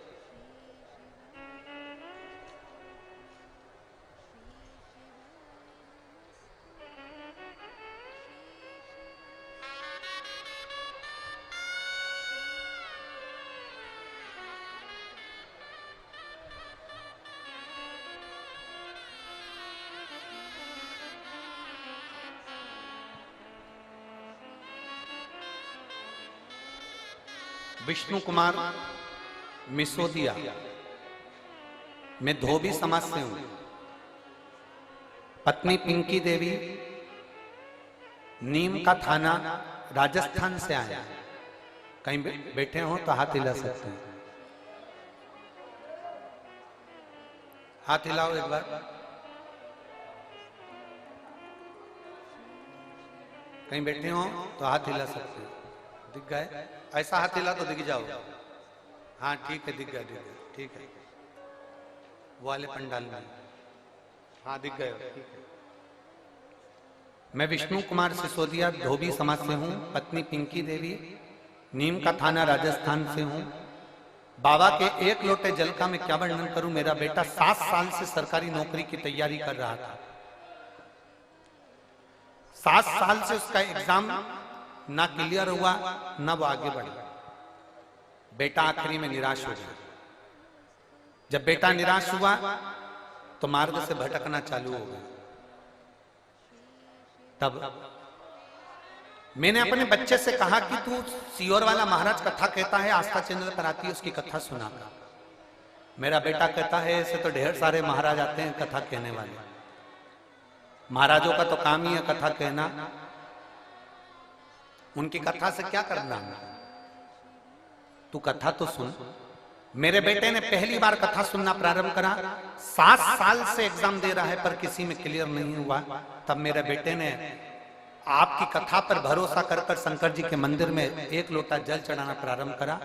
विष्णु कुमार मिसोदिया, मैं धोबी समाज से हूं। पत्नी पिंकी देवी नीम का थाना राजस्थान से आया। कहीं बैठे हो तो हाथ हिला सकते हैं, हाथ हिलाओ एक बार। कहीं बैठे हो तो हाथ हिला सकते हैं, दिख गए? ऐसा हाथ हिला तो दिख जाओ। हाँ ठीक है, दिख गया, दिख गया, ठीक है। वो वाले पंडाल में, हाँ दिख गए, ठीक है। मैं विष्णु कुमार सिसोदिया धोबी समाज से हूँ। पत्नी पिंकी देवी नीम का थाना राजस्थान से हूँ। बाबा के 1 लोटे जल का मैं क्या वर्णन करूं। मेरा बेटा 7 साल से सरकारी नौकरी की तैयारी कर रहा था। 7 साल से उसका एग्जाम ना क्लियर हुआ ना वो आगे बढ़ा। बेटा आखिरी में निराश हो गया। जब बेटा निराश हुआ तो मार्ग से भटकना चालू हो गया। तब मैंने अपने बच्चे से कहा कि तू सीहोर वाला महाराज कथा कहता है, आस्था चैनल पर आती है, उसकी कथा सुना। मेरा बेटा कहता है ऐसे तो ढेर सारे महाराज आते हैं कथा कहने वाले, महाराजों का तो काम ही है कथा कहना, उनकी कथा से क्या करना, तू कथा तो सुन। मेरे बेटे ने पहली बार कथा सुनना प्रारंभ करा। 7 साल से एग्जाम दे रहा है पर किसी में क्लियर नहीं हुआ। तब मेरे बेटे ने आपकी कथा पर भरोसा कर शंकर जी के मंदिर में 1 लोटा जल चढ़ाना प्रारंभ करा।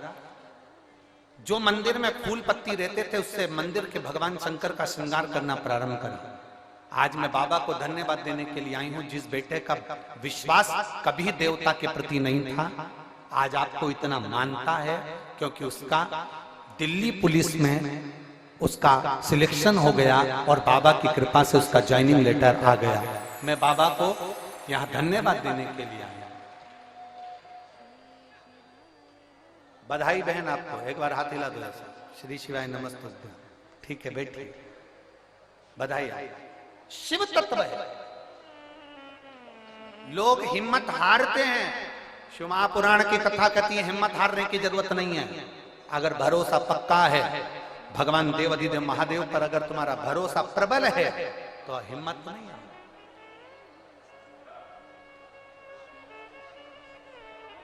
जो मंदिर में फूल पत्ती रहते थे उससे मंदिर के भगवान शंकर का श्रृंगार करना प्रारंभ करा। आज मैं बाबा को धन्यवाद देने के लिए आई हूं। जिस बेटे का विश्वास कभी देवता के प्रति नहीं था, आज आपको इतना मानता है क्योंकि उसका दिल्ली पुलिस में उसका सिलेक्शन हो गया और बाबा की कृपा से उसका ज्वाइनिंग लेटर आ गया। मैं बाबा को यहां धन्यवाद देने के लिए आया। बधाई बहन आपको, एक बार हाथ हिला दो ऐसा। श्री शिवाय नमस्ते। ठीक है बैठिए, बधाई। शिव तत्व है, लोग हिम्मत हारते हैं। शिव महापुराण की कथा कहती है हिम्मत हारने की जरूरत नहीं है। अगर भरोसा पक्का है भगवान देवाधिदेव महादेव पर, अगर तुम्हारा भरोसा प्रबल है तो हिम्मत नहीं है।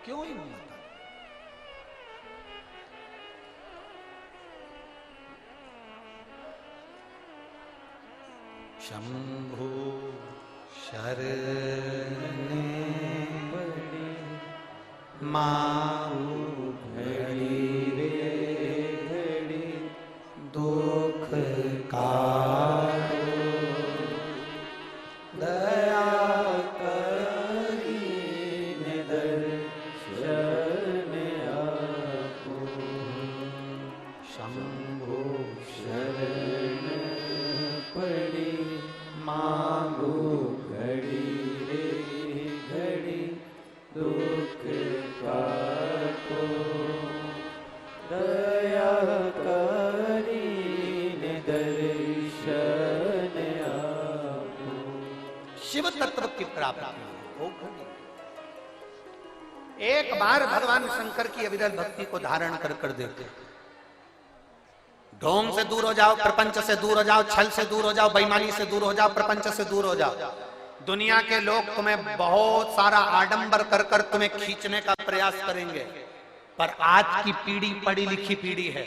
क्यों हिम्मत? शंभु शरणे माऊ घड़ी रे घड़ी दुख का शिव तत्व की प्राप्ति हो। एक बार भगवान शंकर की अविरल भक्ति को धारण कर कर देते, ढोंग से दूर हो जाओ, प्रपंच से दूर हो जाओ, छल से दूर हो जाओ, बेईमानी से दूर हो जाओ, प्रपंच से दूर हो जाओ। दुनिया के लोग तुम्हें बहुत सारा आडंबर कर कर तुम्हें खींचने का प्रयास करेंगे, पर आज की पीढ़ी पढ़ी लिखी पीढ़ी है,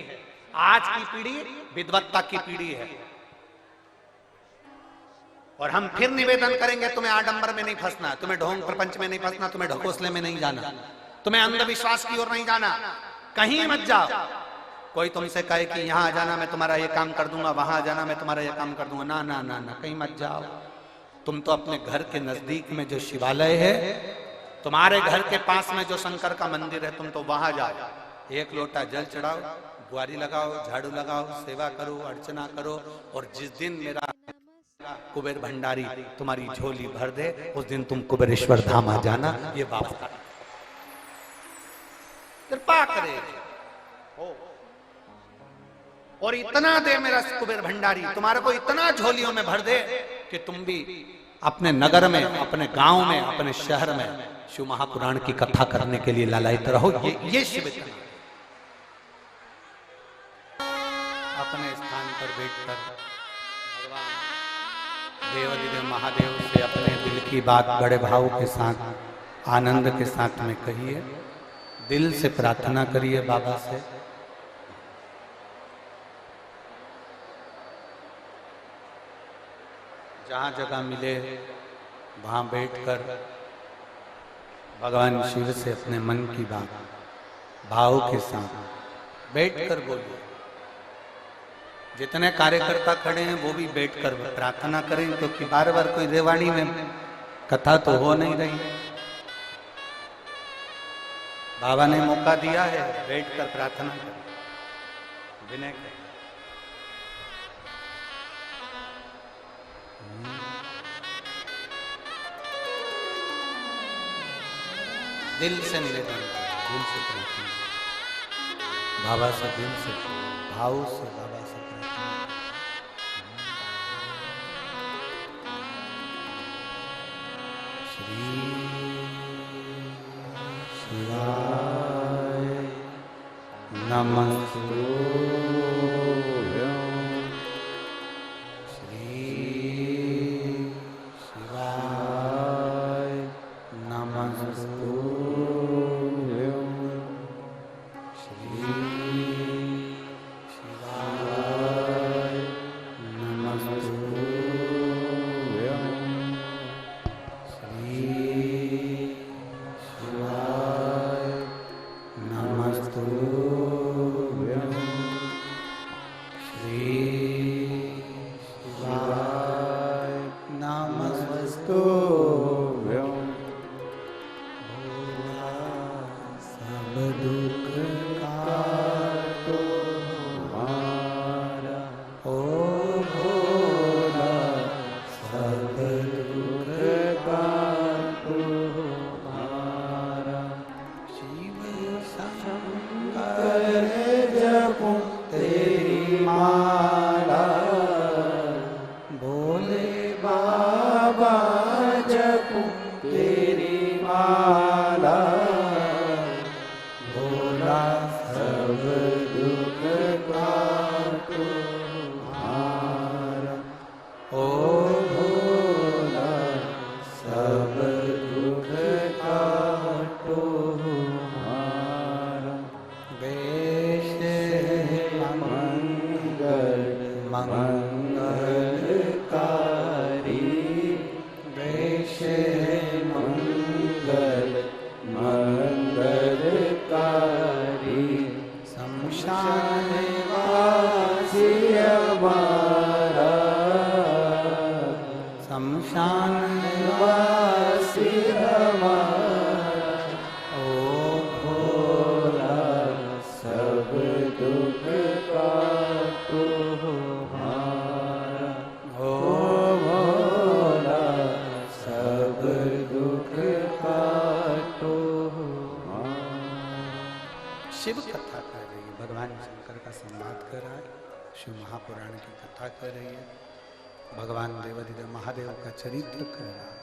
आज की पीढ़ी विद्वत्ता की पीढ़ी है। और हम फिर निवेदन करेंगे, तुम्हें आडंबर में नहीं फंसना, तुम्हें ढोंग प्रपंच में नहीं फंसना, तुम्हें ढकोसले में नहीं जाना, तुम्हें अंधविश्वास की ओर नहीं जाना, कहीं मत जाओ। कोई तुमसे कहे कि यहाँ आ जाना मैं तुम्हारा ये काम कर दूंगा, वहां आ जाना मैं तुम्हारा ये काम कर दूंगा, ना ना ना ना, कहीं मत जाओ। तुम तो अपने घर के नजदीक में जो शिवालय है, तुम्हारे घर के पास में जो शंकर का मंदिर है, तुम तो वहां जाओ, एक लोटा जल चढ़ाओ, बुआरी लगाओ, झाड़ू लगाओ, सेवा करो, अर्चना करो, और जिस दिन मेरा कुबेर भंडारी तुम्हारी झोली भर दे, उस दिन तुम कुबेरेश्वर धाम आ जाना। ये बात कृपा करे और इतना दे मेरा कुबेर भंडारी, तुम्हारे को इतना झोलियों में भर दे कि तुम भी अपने नगर में, अपने गांव में, अपने शहर में शिव महापुराण की कथा करने के लिए लालायित रहो। ये शिव अपने स्थान पर बैठकर भगवान देवादिदेव महादेव से अपने दिल की बात बड़े भाव के साथ, आनंद के साथ में कहिए, दिल से प्रार्थना करिए बाबा से। जहां जगह मिले वहां बैठकर भगवान शिव से अपने मन की बात भाव के साथ बैठकर बोलिए। जितने कार्यकर्ता खड़े हैं वो भी बैठकर प्रार्थना करें, क्योंकि बार बार कोई रेवाड़ी में कथा तो हो नहीं रही। बाबा ने मौका दिया है, बैठकर प्रार्थना करें, विनय करें। दिल से निवेदन करें, दिल से प्रार्थना, बाबा से दिल से भाव से बाबा से प्रार्थना। श्री शिवाय नमस्तुभ्यं। श्री शिवाय नमस्तुभ्यं। तेरी माला भोला शिव कथा कर रही है, भगवान शंकर का संवाद कर रहा है, शिव महापुराण की कथा कर रही है, भगवान देवाधिदेव महादेव का चरित्र कर रहा है।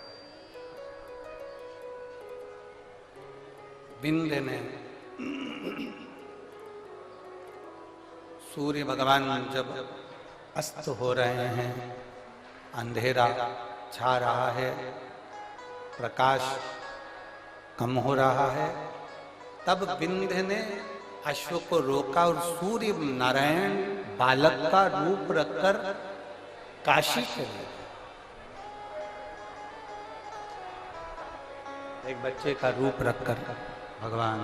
बिंद ने सूर्य भगवान जब अस्त हो रहे हैं, अंधेरा छा रहा है, प्रकाश कम हो रहा है, तब बिंद ने अश्व को रोका और सूर्य नारायण बालक का रूप रखकर काशी चले। एक बच्चे का रूप रखकर भगवान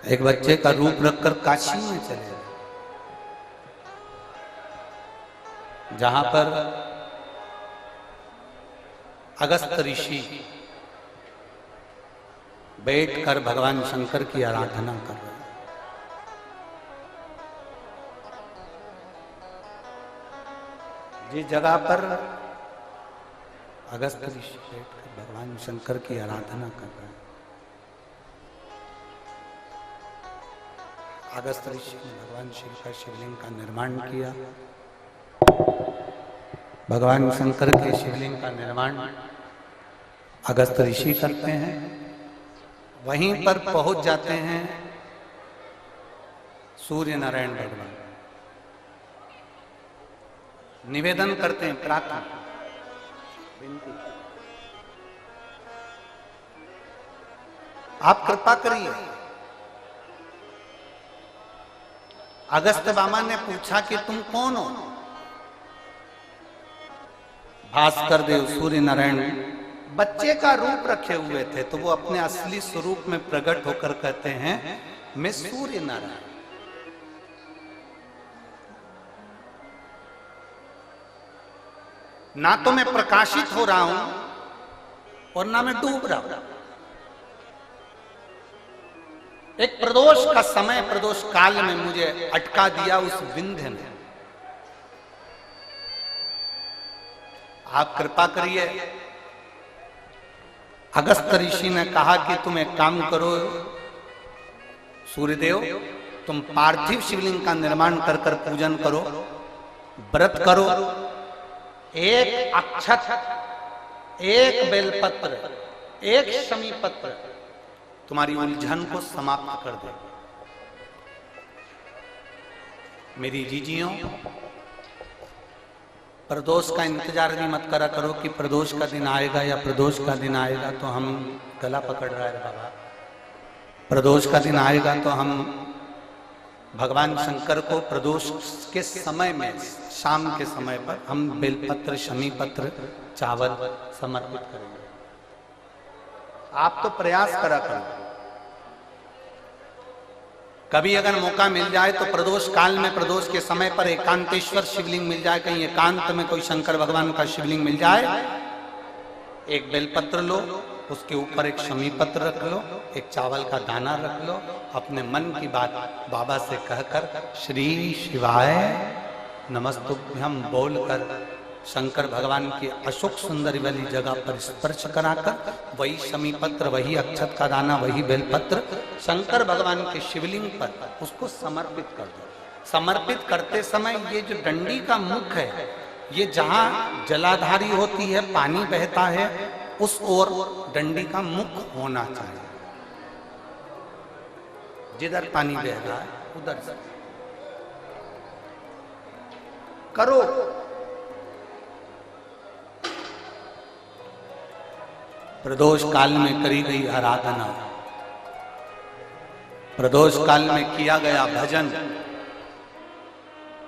एक बच्चे का रूप रखकर काशी में चले गए, जहां पर अगस्त ऋषि बैठकर भगवान शंकर की आराधना कर रहे हैं। जिस जगह पर अगस्त ऋषि बैठकर भगवान शंकर की आराधना कर रहे हैं, अगस्त ऋषि ने भगवान शिव का शिवलिंग का निर्माण किया। भगवान शंकर के शिवलिंग का निर्माण अगस्त ऋषि करते हैं। वहीं पर पहुंच जाते हैं सूर्य नारायण भगवान, निवेदन करते हैं, प्रार्थना विनती, आप कृपा करिए। अगस्त बामा ने पूछा कि तुम कौन हो? भास्कर देव सूर्य नारायण बच्चे का रूप रखे हुए थे, तो वो अपने असली स्वरूप में प्रकट होकर कहते हैं, मैं सूर्य नारायण। ना तो मैं प्रकाशित हो रहा हूं और ना मैं डूब रहा हूं। एक प्रदोष का समय, प्रदोष काल में मुझे अटका दिया उस विंध्य ने। आप कृपा करिए। अगस्त ऋषि ने कहा कि तुम एक काम करो सूर्यदेव, तुम पार्थिव शिवलिंग का निर्माण कर कर पूजन करो, व्रत करो, एक अक्षत, एक बेलपत्र, एक शमी पत्र तुम्हारी उलझन को समाप्त कर दे। मेरी जीजियों, प्रदोष का इंतजार भी मत करा करो कि प्रदोष का दिन आएगा या प्रदोष का दिन आएगा तो हम गला पकड़ रहा है बाबा। प्रदोष का दिन आएगा तो हम भगवान शंकर को प्रदोष के समय में, शाम के समय पर हम बेलपत्र, शमी पत्र, चावल समर्पित करेंगे। आप तो प्रयास करा करो। कभी अगर मौका मिल जाए तो प्रदोष काल में, प्रदोष के समय पर एकांतेश्वर शिवलिंग मिल जाए, कहीं एकांत में कोई शंकर भगवान का शिवलिंग मिल जाए, एक बेलपत्र लो, उसके ऊपर एक शमी पत्र रख लो, एक चावल का दाना रख लो, अपने मन की बात बाबा से कहकर श्री शिवाय नमस्तुभ्यम बोलकर शंकर भगवान की अशोक सुंदरी वाली जगह पर स्पर्श कराकर वही शमी पत्र, वही अक्षत का दाना, वही बेलपत्र शंकर भगवान के शिवलिंग पर उसको समर्पित कर दो। समर्पित करते समय ये जो डंडी का मुख है, ये जहां जलाधारी होती है, पानी बहता है, उस ओर डंडी का मुख होना चाहिए। जिधर पानी बह रहा है उधर से करो। प्रदोष काल में करी गई आराधना, प्रदोष काल में किया गया भजन,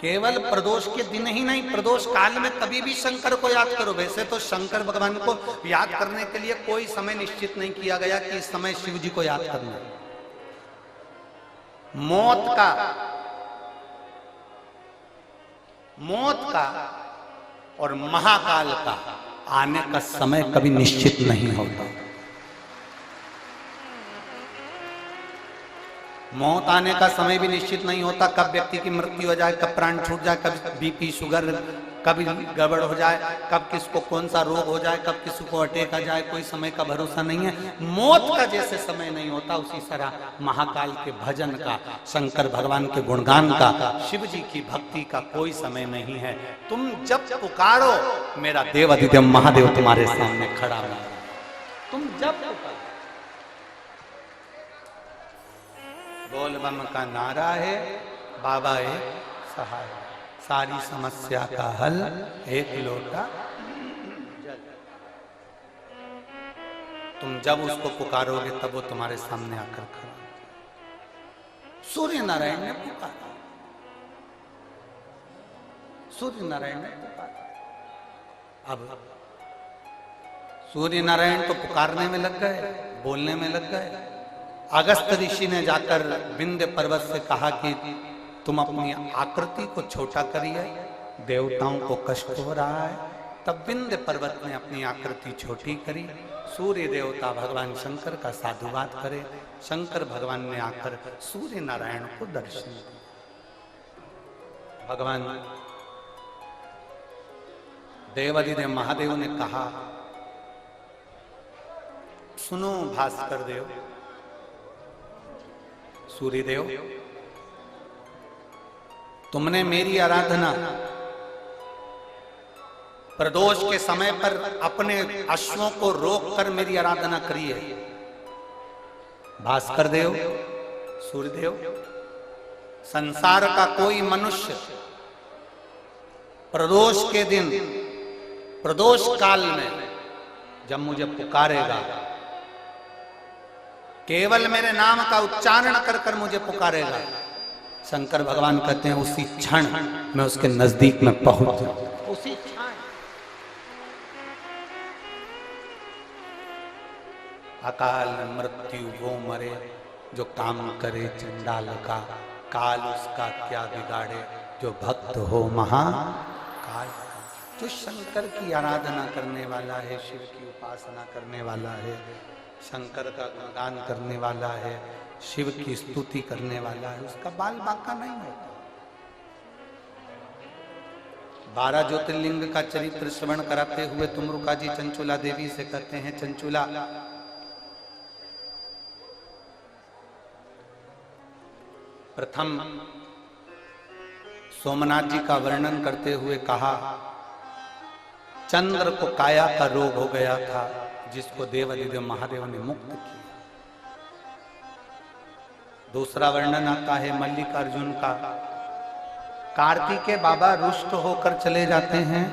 केवल प्रदोष के दिन ही नहीं, प्रदोष काल में कभी भी शंकर को याद करो। वैसे तो शंकर भगवान को याद करने के लिए कोई समय निश्चित नहीं किया गया कि इस समय शिव जी को याद करना। मौत का और महाकाल का आने का समय कभी निश्चित नहीं होता। मौत आने का समय भी निश्चित नहीं होता, कब व्यक्ति की मृत्यु हो जाए, कब प्राण छूट जाए, कब बीपी शुगर कभी गड़बड़ हो जाए, कब किसको कौन सा रोग हो जाए, कब किसी को अटैक आ जाए, कोई समय का भरोसा नहीं है। मौत का जैसे समय नहीं होता, उसी तरह महाकाल के भजन का, शंकर भगवान के गुणगान का, शिव जी की भक्ति का कोई समय नहीं है। तुम जब पुकारो मेरा देवाधिदेव महादेव तुम्हारे सामने खड़ा है। तुम जब पुकारो, बोल बम का नारा है, बाबा है सहाय, सारी समस्या का हल एक लोटा जल। तुम जब उसको पुकारोगे तब वो तुम्हारे सामने आकर खड़ा। सूर्य नारायण ने पुकारा, सूर्य नारायण ने पुकारा। अब सूर्य नारायण तो पुकारने में लग गए, बोलने में लग गए। अगस्त ऋषि ने जाकर विंध्य पर्वत से कहा कि तुम अपनी आकृति को छोटा करिए, देवताओं को कष्ट हो रहा है। तब विंध्य पर्वत ने अपनी आकृति छोटी करी। सूर्य देवता भगवान शंकर का साधुवाद करे। शंकर भगवान ने आकर सूर्य नारायण को दर्शन दिया। भगवान देवाधिदेव महादेव ने कहा, सुनो भास्कर देव, सूर्यदेव, तुमने मेरी आराधना प्रदोष के समय पर अपने अश्वों को रोककर मेरी आराधना करी है। भास्कर देव, सूर्यदेव, संसार का कोई मनुष्य प्रदोष के दिन, प्रदोष काल में जब मुझे पुकारेगा, केवल मेरे नाम का उच्चारण कर कर मुझे पुकारेगा, शंकर भगवान कहते हैं उसी क्षण मैं उसके नजदीक में पहुंच जाऊं। उसी क्षण अकाल मृत्यु वो मरे जो काम करे चंडाल का, काल उसका क्या बिगाड़े जो भक्त हो महाकाल। जो शंकर की आराधना करने वाला है, शिव की उपासना करने वाला है, शंकर का गुणगान करने वाला है, शिव की स्तुति करने वाला है, उसका बाल बांका नहीं होता। 12 ज्योतिर्लिंग का चरित्र श्रवण कराते हुए तुमरुका जी चंचुला देवी से कहते हैं, चंचुला, प्रथम सोमनाथ जी का वर्णन करते हुए कहा, चंद्र को काया का रोग हो गया था जिसको देवाधिदेव महादेव ने मुक्त किया। दूसरा वर्णन आता है मल्लिकार्जुन का, कार्तिकेय बाबा रुष्ट होकर चले जाते हैं।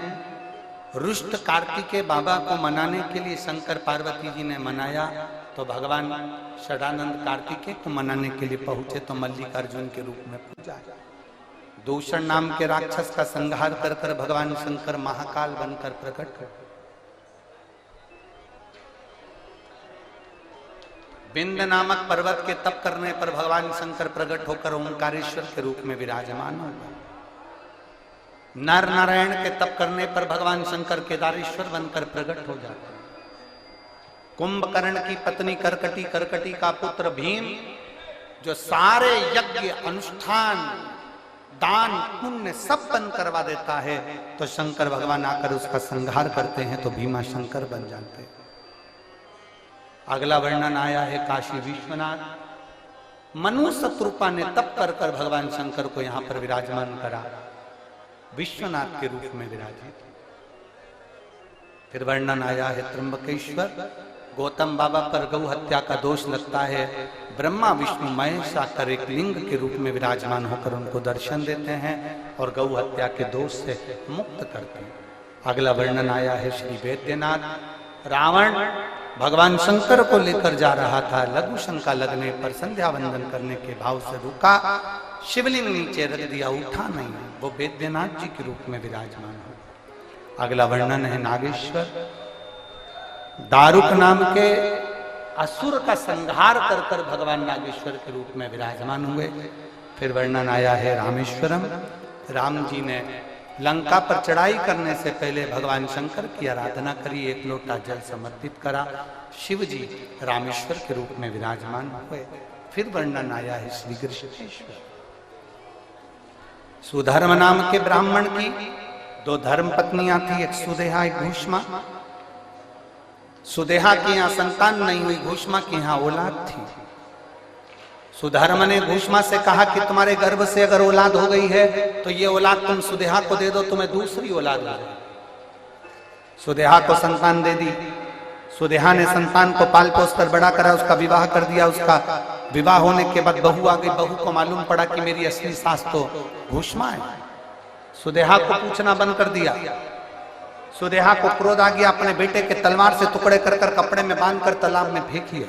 रुष्ट कार्तिकेय बाबा को मनाने के लिए शंकर पार्वती जी ने मनाया, तो भगवान षडानंद कार्तिकेय को मनाने के लिए पहुंचे तो मल्लिकार्जुन के रूप में पूजा। दूषण नाम के राक्षस का संहार कर कर भगवान शंकर महाकाल बनकर प्रकट हुए। विंध्य नामक पर्वत के तप करने पर भगवान शंकर प्रकट होकर ओंकारेश्वर के रूप में विराजमान हो गए। नर नारायण के तप करने पर भगवान शंकर केदारेश्वर बनकर प्रकट हो जाते हैं। कुंभकर्ण की पत्नी करकटी, करकटी का पुत्र भीम, जो सारे यज्ञ अनुष्ठान दान पुण्य सब बंद करवा देता है, तो शंकर भगवान आकर उसका संहार करते हैं, तो भीमा शंकर बन जाते हैं। अगला वर्णन आया है काशी विश्वनाथ। मनु शत्रुपा ने तप कर कर भगवान शंकर को यहां पर विराजमान करा, विश्वनाथ के रूप में विराजित। फिर वर्णन आया है त्र्यंबकेश्वर। गौतम बाबा पर गौ हत्या का दोष लगता है, ब्रह्मा विष्णु महेश आकर एक लिंग के रूप में विराजमान होकर उनको दर्शन देते हैं और गौ हत्या के दोष से मुक्त करते हैं। अगला वर्णन आया है श्री वैद्यनाथ। रावण भगवान शंकर को लेकर जा रहा था, लघु शंका लगने पर संध्या वंदन करने के भाव से रुका, शिवलिंग नीचे रख दिया, उठा नहीं, वो वैद्यनाथ जी के रूप में विराजमान हो। अगला वर्णन है नागेश्वर। दारुक नाम के असुर का संहार कर कर भगवान नागेश्वर के रूप में विराजमान हुए। फिर वर्णन आया है रामेश्वरम। राम जी ने लंका पर चढ़ाई करने से पहले भगवान शंकर की आराधना करी, एक लोटा जल समर्पित करा, शिव जी रामेश्वर के रूप में विराजमान हुए। फिर वर्णन आया है श्री कृष्णेश्वर। सुधर्म नाम के ब्राह्मण की 2 धर्म पत्नियां थी, एक सुदेहा एक घूष्मा। सुदेहा की यहां संतान नहीं हुई, घूष्मा की यहां औलाद थी। सुधर्म ने घूष्मा से कहा कि तुम्हारे गर्भ से अगर औलाद हो गई है तो ये औलाद तुम सुदेहा को दे दो, तुम्हें दूसरी औलाद हो जाए। सुदेहा को संतान दे दी। सुदेहा ने संतान को पाल पोस कर बड़ा करा, उसका विवाह कर दिया। उसका विवाह होने के बाद बहू आ गई। बहू को मालूम पड़ा कि मेरी असली सास तो घूष्मा है। सुदेहा को पूछना बंद कर दिया। सुदेहा को क्रोध आ गया, अपने बेटे के तलवार से टुकड़े कर कर कपड़े में बांधकर तालाब में फेंक दिया।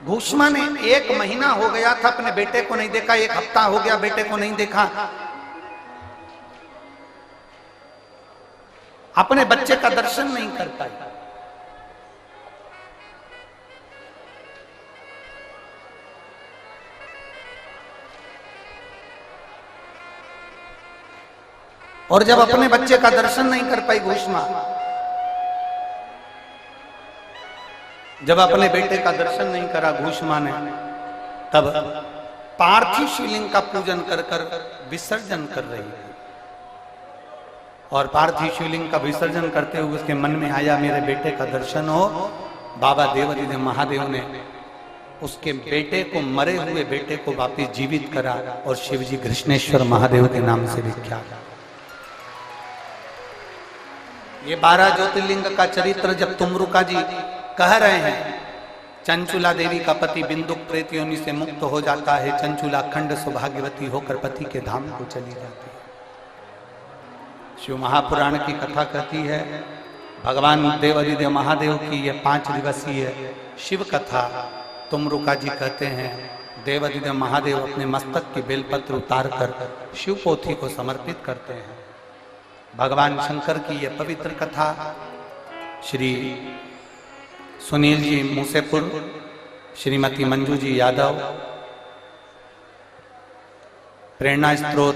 घूष्मा ने 1 महीना हो गया था अपने बेटे को नहीं देखा, 1 हफ्ता हो गया बेटे को नहीं देखा। अपने बच्चे का दर्शन नहीं कर पाई। और जब अपने बच्चे का दर्शन नहीं कर पाई घूष्मा, जब अपने बेटे का दर्शन नहीं करा घूष्मा ने, तब पार्थिव शिवलिंग का पूजन कर कर विसर्जन कर रही है। और पार्थिव शिवलिंग का विसर्जन करते हुए उसके मन में आया मेरे बेटे का दर्शन हो। बाबा देवादिदेव महादेव ने उसके बेटे को, मरे हुए बेटे को वापिस जीवित करा और शिवजी कृष्णेश्वर महादेव के नाम से विख्यात। ये 12 ज्योतिर्लिंग का चरित्र जब तुमरुका जी कह रहे हैं, चंचुला देवी का पति बिंदुक प्रेत योनि से मुक्त हो जाता है, चंचुला खंड सौभाग्यवती होकर पति के धाम को चली जाती है। शिव महापुराण की कथा कहती है, भगवान देवादिदेव महादेव की यह 5 दिवसीय शिव कथा तुमरुका जी कहते हैं। देवादिदेव महादेव अपने मस्तक की बेलपत्र उतार कर शिव पोथी को समर्पित करते हैं। भगवान शंकर की यह पवित्र कथा श्री सुनील जी मूसेपुर, श्रीमती मंजू जी यादव, प्रेरणा स्त्रोत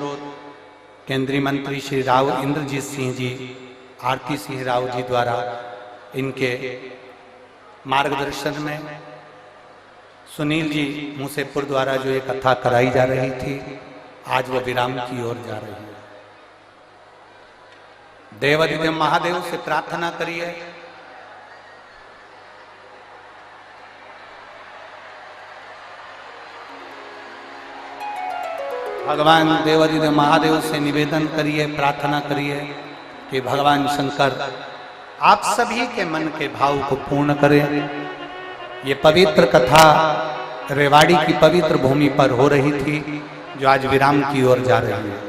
केंद्रीय मंत्री श्री राव इंद्रजीत सिंह जी, आरती सिंह राव जी द्वारा इनके मार्गदर्शन में सुनील जी मूसेपुर द्वारा जो एक कथा कराई जा रही थी, आज वो विराम की ओर जा रही है। देवादिदेव महादेव से प्रार्थना करिए, भगवान देवादिदेव महादेव से निवेदन करिए, प्रार्थना करिए कि भगवान शंकर आप सभी के मन के भाव को पूर्ण करें। ये पवित्र कथा रेवाड़ी की पवित्र भूमि पर हो रही थी, जो आज विराम की ओर जा रही है।